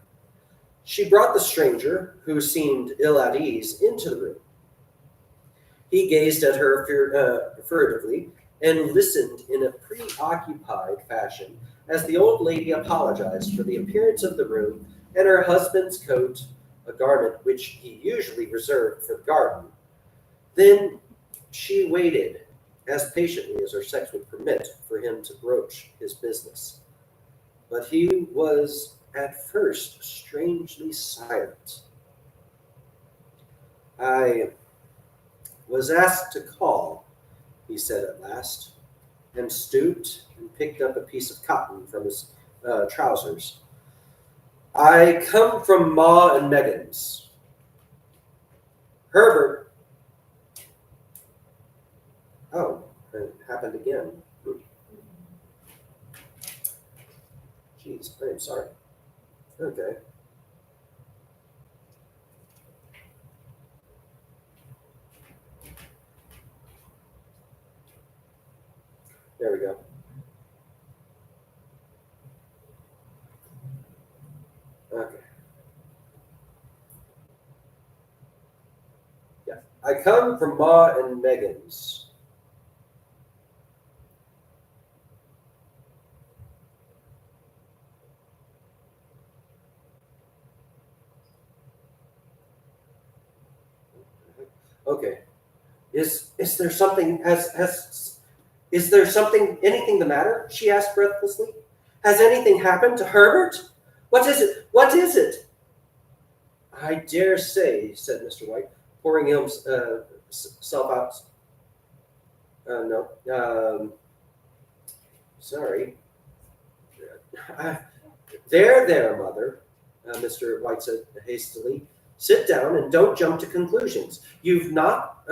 She brought the stranger, who seemed ill at ease, into the room. He gazed at her furtively and listened in a preoccupied fashion as the old lady apologized for the appearance of the room and her husband's coat, a garment which he usually reserved for the garden. Then she waited, as patiently as her sex would permit, for him to broach his business. But he was at first strangely silent. I was asked to call, he said at last, and stooped and picked up a piece of cotton from his trousers. I come from Ma and Megan's. Herbert. Oh, it happened again. Jeez, I'm sorry. Okay. There we go. Okay. Yeah. I come from Ma and Megan's. Okay. Is there something is there something anything the matter? She asked breathlessly. Has anything happened to Herbert? What is it? What is it? I dare say, said Mr. White, pouring himself out. No. Sorry. There, Mother, Mr. White said hastily. Sit down and don't jump to conclusions. You've not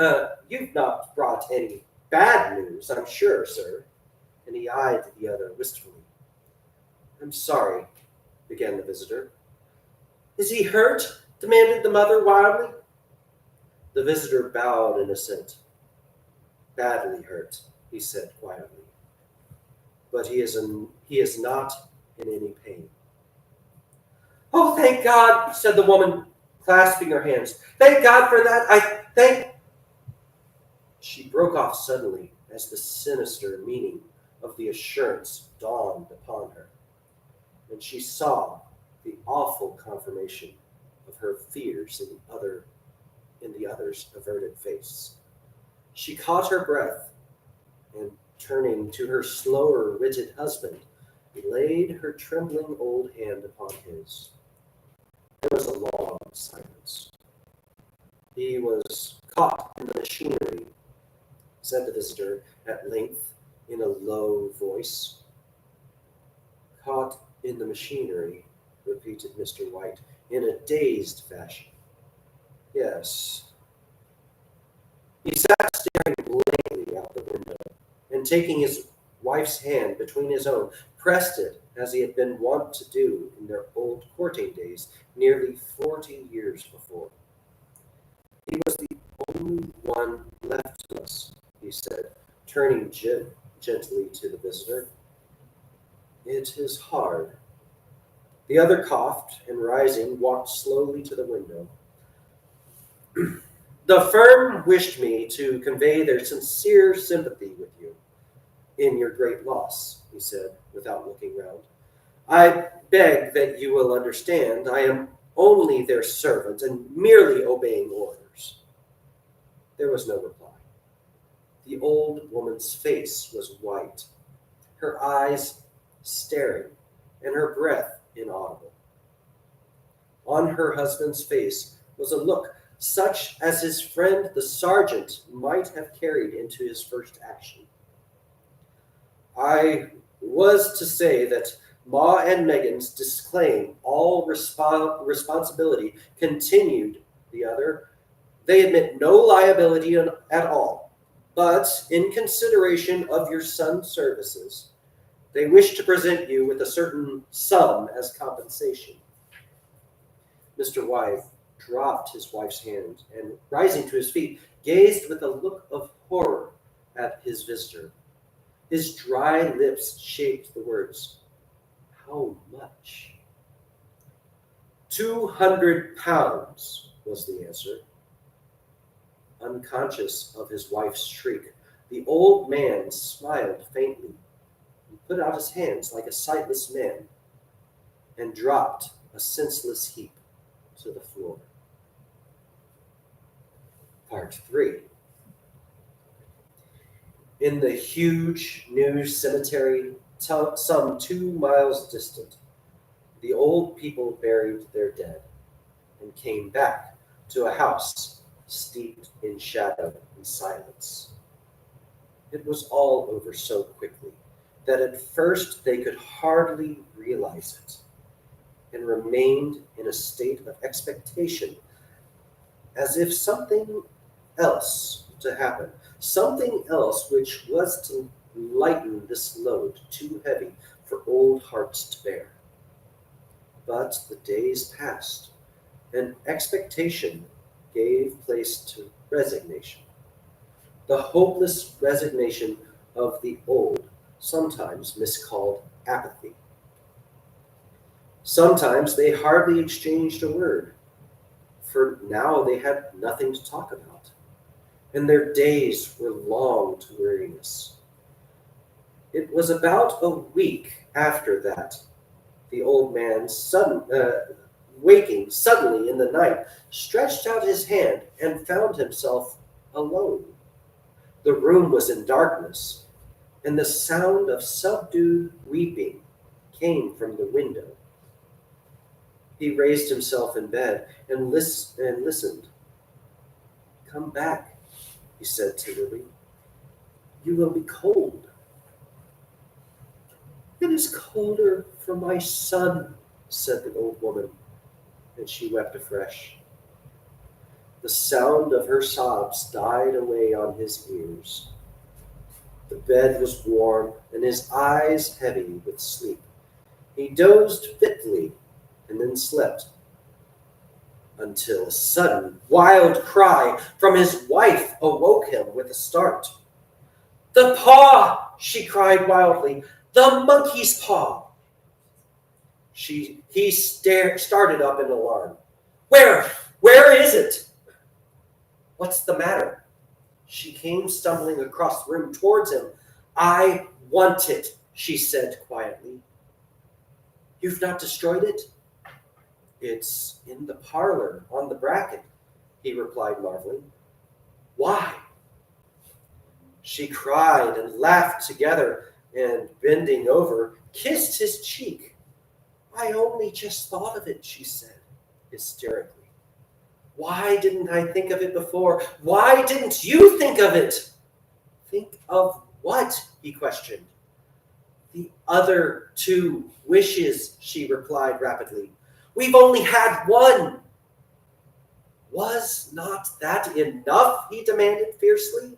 brought any bad news, I'm sure, sir. And he eyed the other wistfully. I'm sorry, began the visitor. Is he hurt? Demanded the mother wildly. The visitor bowed in assent. Badly hurt, he said quietly. But he is not in any pain. Oh, thank God, said the woman, clasping her hands. Thank God for that. She broke off suddenly as the sinister meaning of the assurance dawned upon her, and she saw the awful confirmation of her fears in the other's averted face. She caught her breath, and turning to her slower, rigid husband, laid her trembling old hand upon his. There was a long silence. He was caught in the machinery, said the visitor at length in a low voice. Caught in the machinery, repeated Mr. White in a dazed fashion. Yes. He sat staring blankly out the window, and taking his wife's hand between his own, pressed it as he had been wont to do in their old courting days nearly 40 years before. He was the only one left to us, he said, turning gently to the visitor. It is hard. The other coughed and, rising, walked slowly to the window. The firm wished me to convey their sincere sympathy with you in your great loss, he said, without looking round. I beg that you will understand I am only their servant and merely obeying orders. There was no reply. The old woman's face was white, her eyes staring, and her breath inaudible. On her husband's face was a look such as his friend the sergeant might have carried into his first action. I was to say that Ma and Megan's disclaim all responsibility, continued the other. They admit no liability at all, but in consideration of your son's services, they wish to present you with a certain sum as compensation. Mr. White dropped his wife's hand and, rising to his feet, gazed with a look of horror at his visitor. His dry lips shaped the words, "How much?" £200 was the answer. Unconscious of his wife's shriek, the old man smiled faintly, and put out his hands like a sightless man, and dropped a senseless heap to the floor. Part 3. In the huge new cemetery, some 2 miles distant, the old people buried their dead and came back to a house steeped in shadow and silence. It was all over so quickly that at first they could hardly realize it, and remained in a state of expectation, as if something else to happen, something else which was to lighten this load too heavy for old hearts to bear. But the days passed, and expectation gave place to resignation, the hopeless resignation of the old, sometimes miscalled apathy. Sometimes they hardly exchanged a word, for now they had nothing to talk about, and their days were long to weariness. It was about a week after that the old man, waking suddenly in the night, stretched out his hand and found himself alone. The room was in darkness, and the sound of subdued weeping came from the window. He raised himself in bed and listened. "Come back," he said timidly. "You will be cold." "It is colder for my son," said the old woman, and she wept afresh. The sound of her sobs died away on his ears. The bed was warm, and his eyes heavy with sleep. He dozed fitfully, and then slept, until a sudden wild cry from his wife awoke him with a start. "The paw!" she cried wildly. "The monkey's paw!" He started up in alarm. Where is it?" "What's the matter?" She came stumbling across the room towards him. I want it, she said quietly. You've not destroyed it? It's in the parlor on the bracket, he replied, marveling. Why? She cried and laughed together and, bending over, kissed his cheek. I only just thought of it, she said, hysterically. Why didn't I think of it before? Why didn't you think of it? Think of what? He questioned. The other 2 wishes, she replied rapidly. We've only had one. Was not that enough? He demanded fiercely.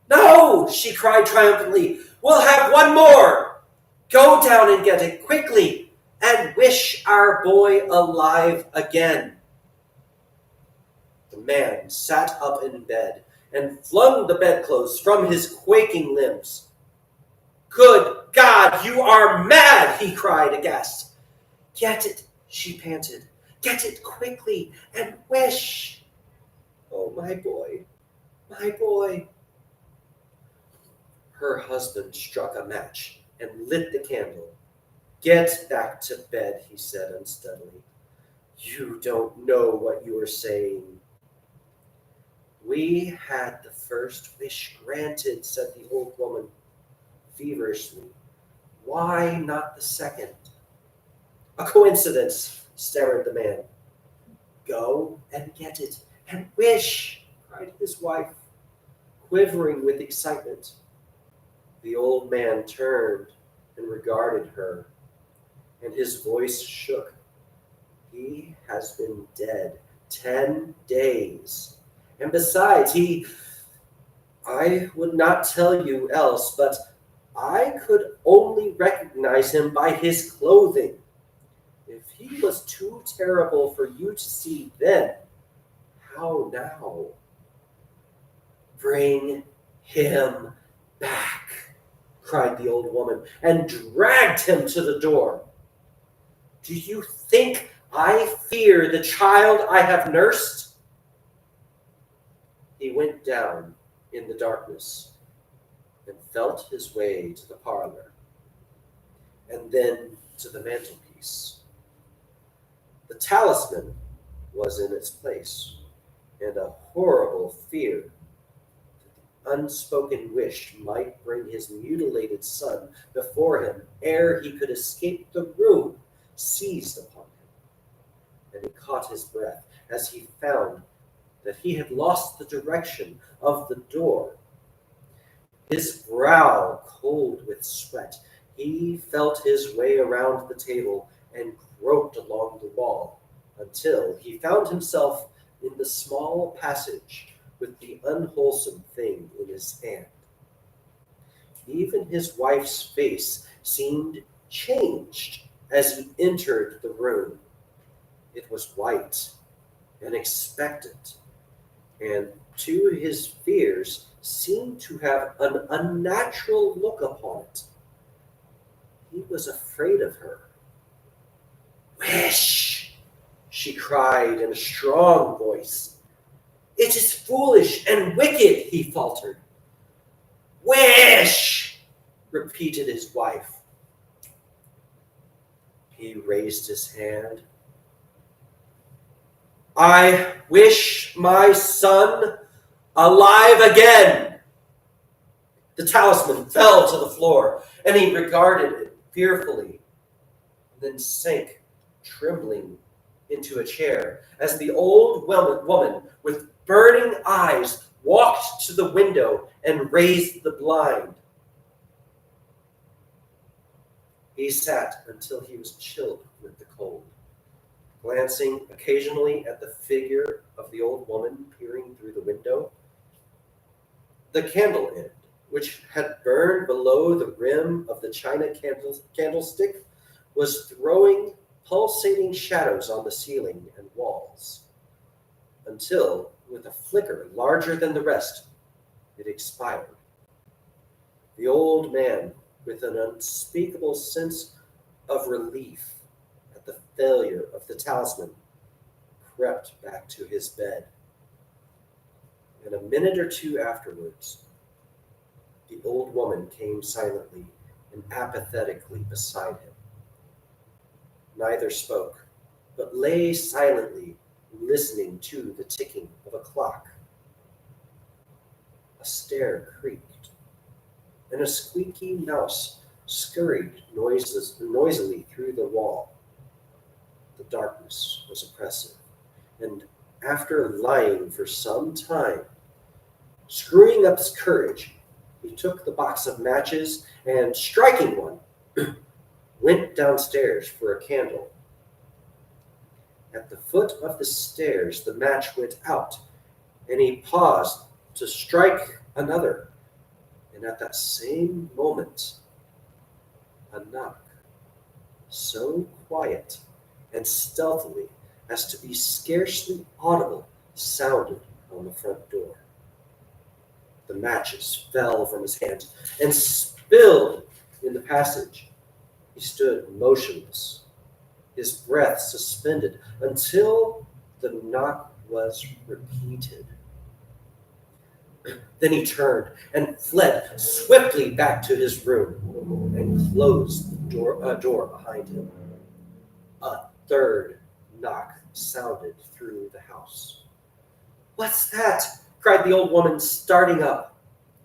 No, she cried triumphantly. We'll have one more. Go down and get it quickly and wish our boy alive again. The man sat up in bed and flung the bedclothes from his quaking limbs. Good God, you are mad, he cried aghast. Get it, she panted. Get it quickly and wish. Oh, my boy, my boy. Her husband struck a match and lit the candle. Get back to bed, he said unsteadily. You don't know what you are saying. We had the first wish granted, said the old woman feverishly. Why not the second? A coincidence, stammered the man. Go and get it and wish, cried his wife, quivering with excitement. The old man turned and regarded her, and his voice shook. He has been dead 10 days. And besides, I would not tell you else, but I could only recognize him by his clothing. If he was too terrible for you to see then, how now? Bring him back, cried the old woman, and dragged him to the door. Do you think I fear the child I have nursed? He went down in the darkness and felt his way to the parlor, and then to the mantelpiece. The talisman was in its place, and a horrible fear that the unspoken wish might bring his mutilated son before him ere he could escape the room seized upon him, and he caught his breath as he found that he had lost the direction of the door. His brow cold with sweat, he felt his way around the table and groped along the wall until he found himself in the small passage with the unwholesome thing in his hand. Even his wife's face seemed changed as he entered the room. It was white and expectant, and to his fears seemed to have an unnatural look upon it. He was afraid of her. Wish, she cried in a strong voice. It is foolish and wicked, he faltered. Wish, repeated his wife. He raised his hand. I wish my son alive again. The talisman fell to the floor, and he regarded it fearfully, then sank trembling into a chair as the old woman with burning eyes walked to the window and raised the blind. He sat until he was chilled with the cold, glancing occasionally at the figure of the old woman peering through the window. The candle end, which had burned below the rim of the china candlestick, was throwing pulsating shadows on the ceiling and walls, until, with a flicker larger than the rest, it expired. The old man, with an unspeakable sense of relief at the failure of the talisman, crept back to his bed. And a minute or two afterwards, The old woman came silently and apathetically beside him. Neither spoke, but lay silently listening to the ticking of a clock. A stair creaked, and a squeaky mouse scurried noisily through the wall. The darkness was oppressive, and after lying for some time, screwing up his courage, he took the box of matches and, striking one, went downstairs for a candle. At the foot of the stairs, the match went out, and he paused to strike another. And at that same moment, a knock, so quiet and stealthily as to be scarcely audible, sounded on the front door. The matches fell from his hands and spilled in the passage. He stood motionless, his breath suspended until the knock was repeated. Then he turned and fled swiftly back to his room and closed the door behind him. A third knock sounded through the house. "What's that?" cried the old woman, starting up.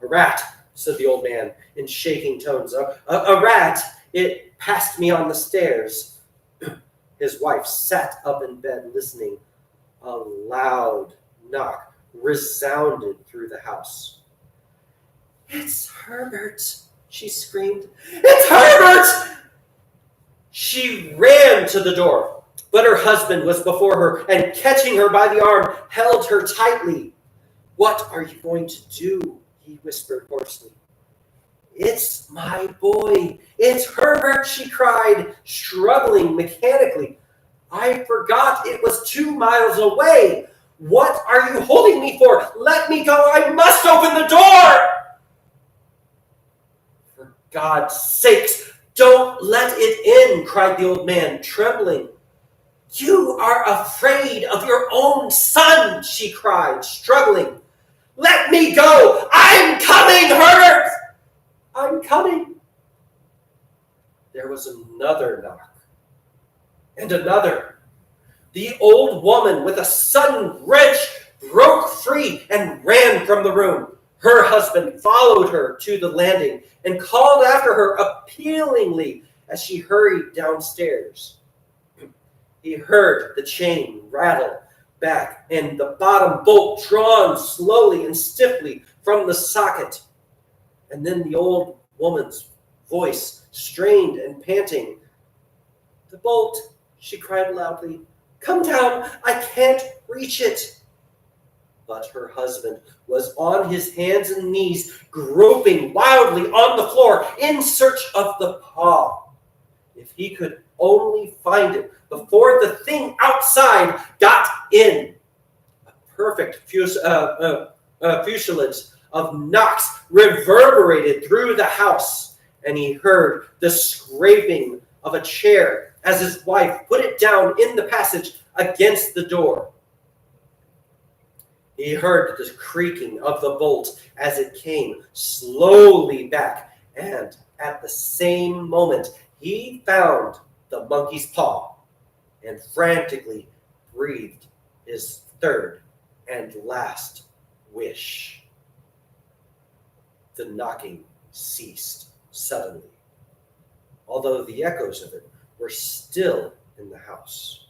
"A rat," said the old man in shaking tones. A rat. It passed me on the stairs." His wife sat up in bed listening. A loud knock resounded through the house. "It's Herbert," she screamed. "It's Herbert!" She ran to the door, but her husband was before her and, catching her by the arm, held her tightly. "What are you going to do?" he whispered hoarsely. "It's my boy. It's Herbert," she cried, struggling mechanically. "I forgot it was 2 miles away. What are you holding me for? Let me go. I must open the door." "For God's sakes, don't let it in," cried the old man, trembling. "You are afraid of your own son," she cried, struggling. "Let me go. I'm coming, Herbert. I'm coming." There was another knock, and another. The old woman, with a sudden wrench, broke free and ran from the room. Her husband followed her to the landing and called after her appealingly as she hurried downstairs. He heard the chain rattle back and the bottom bolt drawn slowly and stiffly from the socket. And then the old woman's voice, strained and panting. "The bolt," she cried loudly. "Come down. I can't reach it." But her husband was on his hands and knees, groping wildly on the floor in search of the paw. If he could only find it before the thing outside got in. A perfect fusillade of knocks reverberated through the house, and he heard the scraping of a chair as his wife put it down in the passage against the door. He heard the creaking of the bolt as it came slowly back, and at the same moment he found the monkey's paw and frantically breathed his third and last wish. The knocking ceased suddenly, although the echoes of it were still in the house.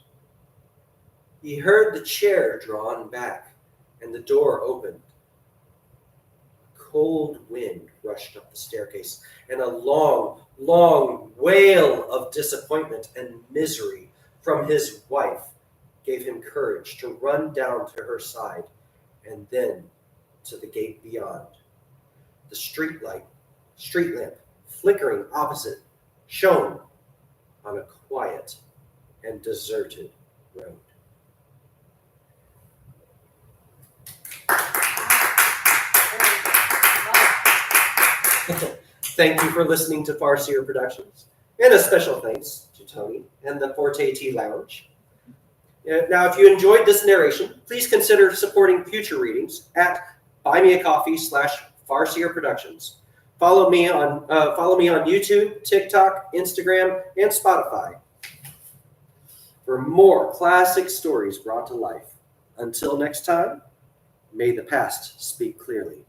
He heard the chair drawn back and the door opened. A cold wind rushed up the staircase, and a long, long wail of disappointment and misery from his wife gave him courage to run down to her side and then to the gate beyond. The street lamp, flickering opposite, shone on a quiet and deserted road. Thank you for listening to Farseer Productions, and a special thanks to Tony and the Forte Tea Lounge. Now, if you enjoyed this narration, please consider supporting future readings at buymeacoffee.com/Farseer Productions. Follow me on YouTube, TikTok, Instagram, and Spotify for more classic stories brought to life. Until next time, may the past speak clearly.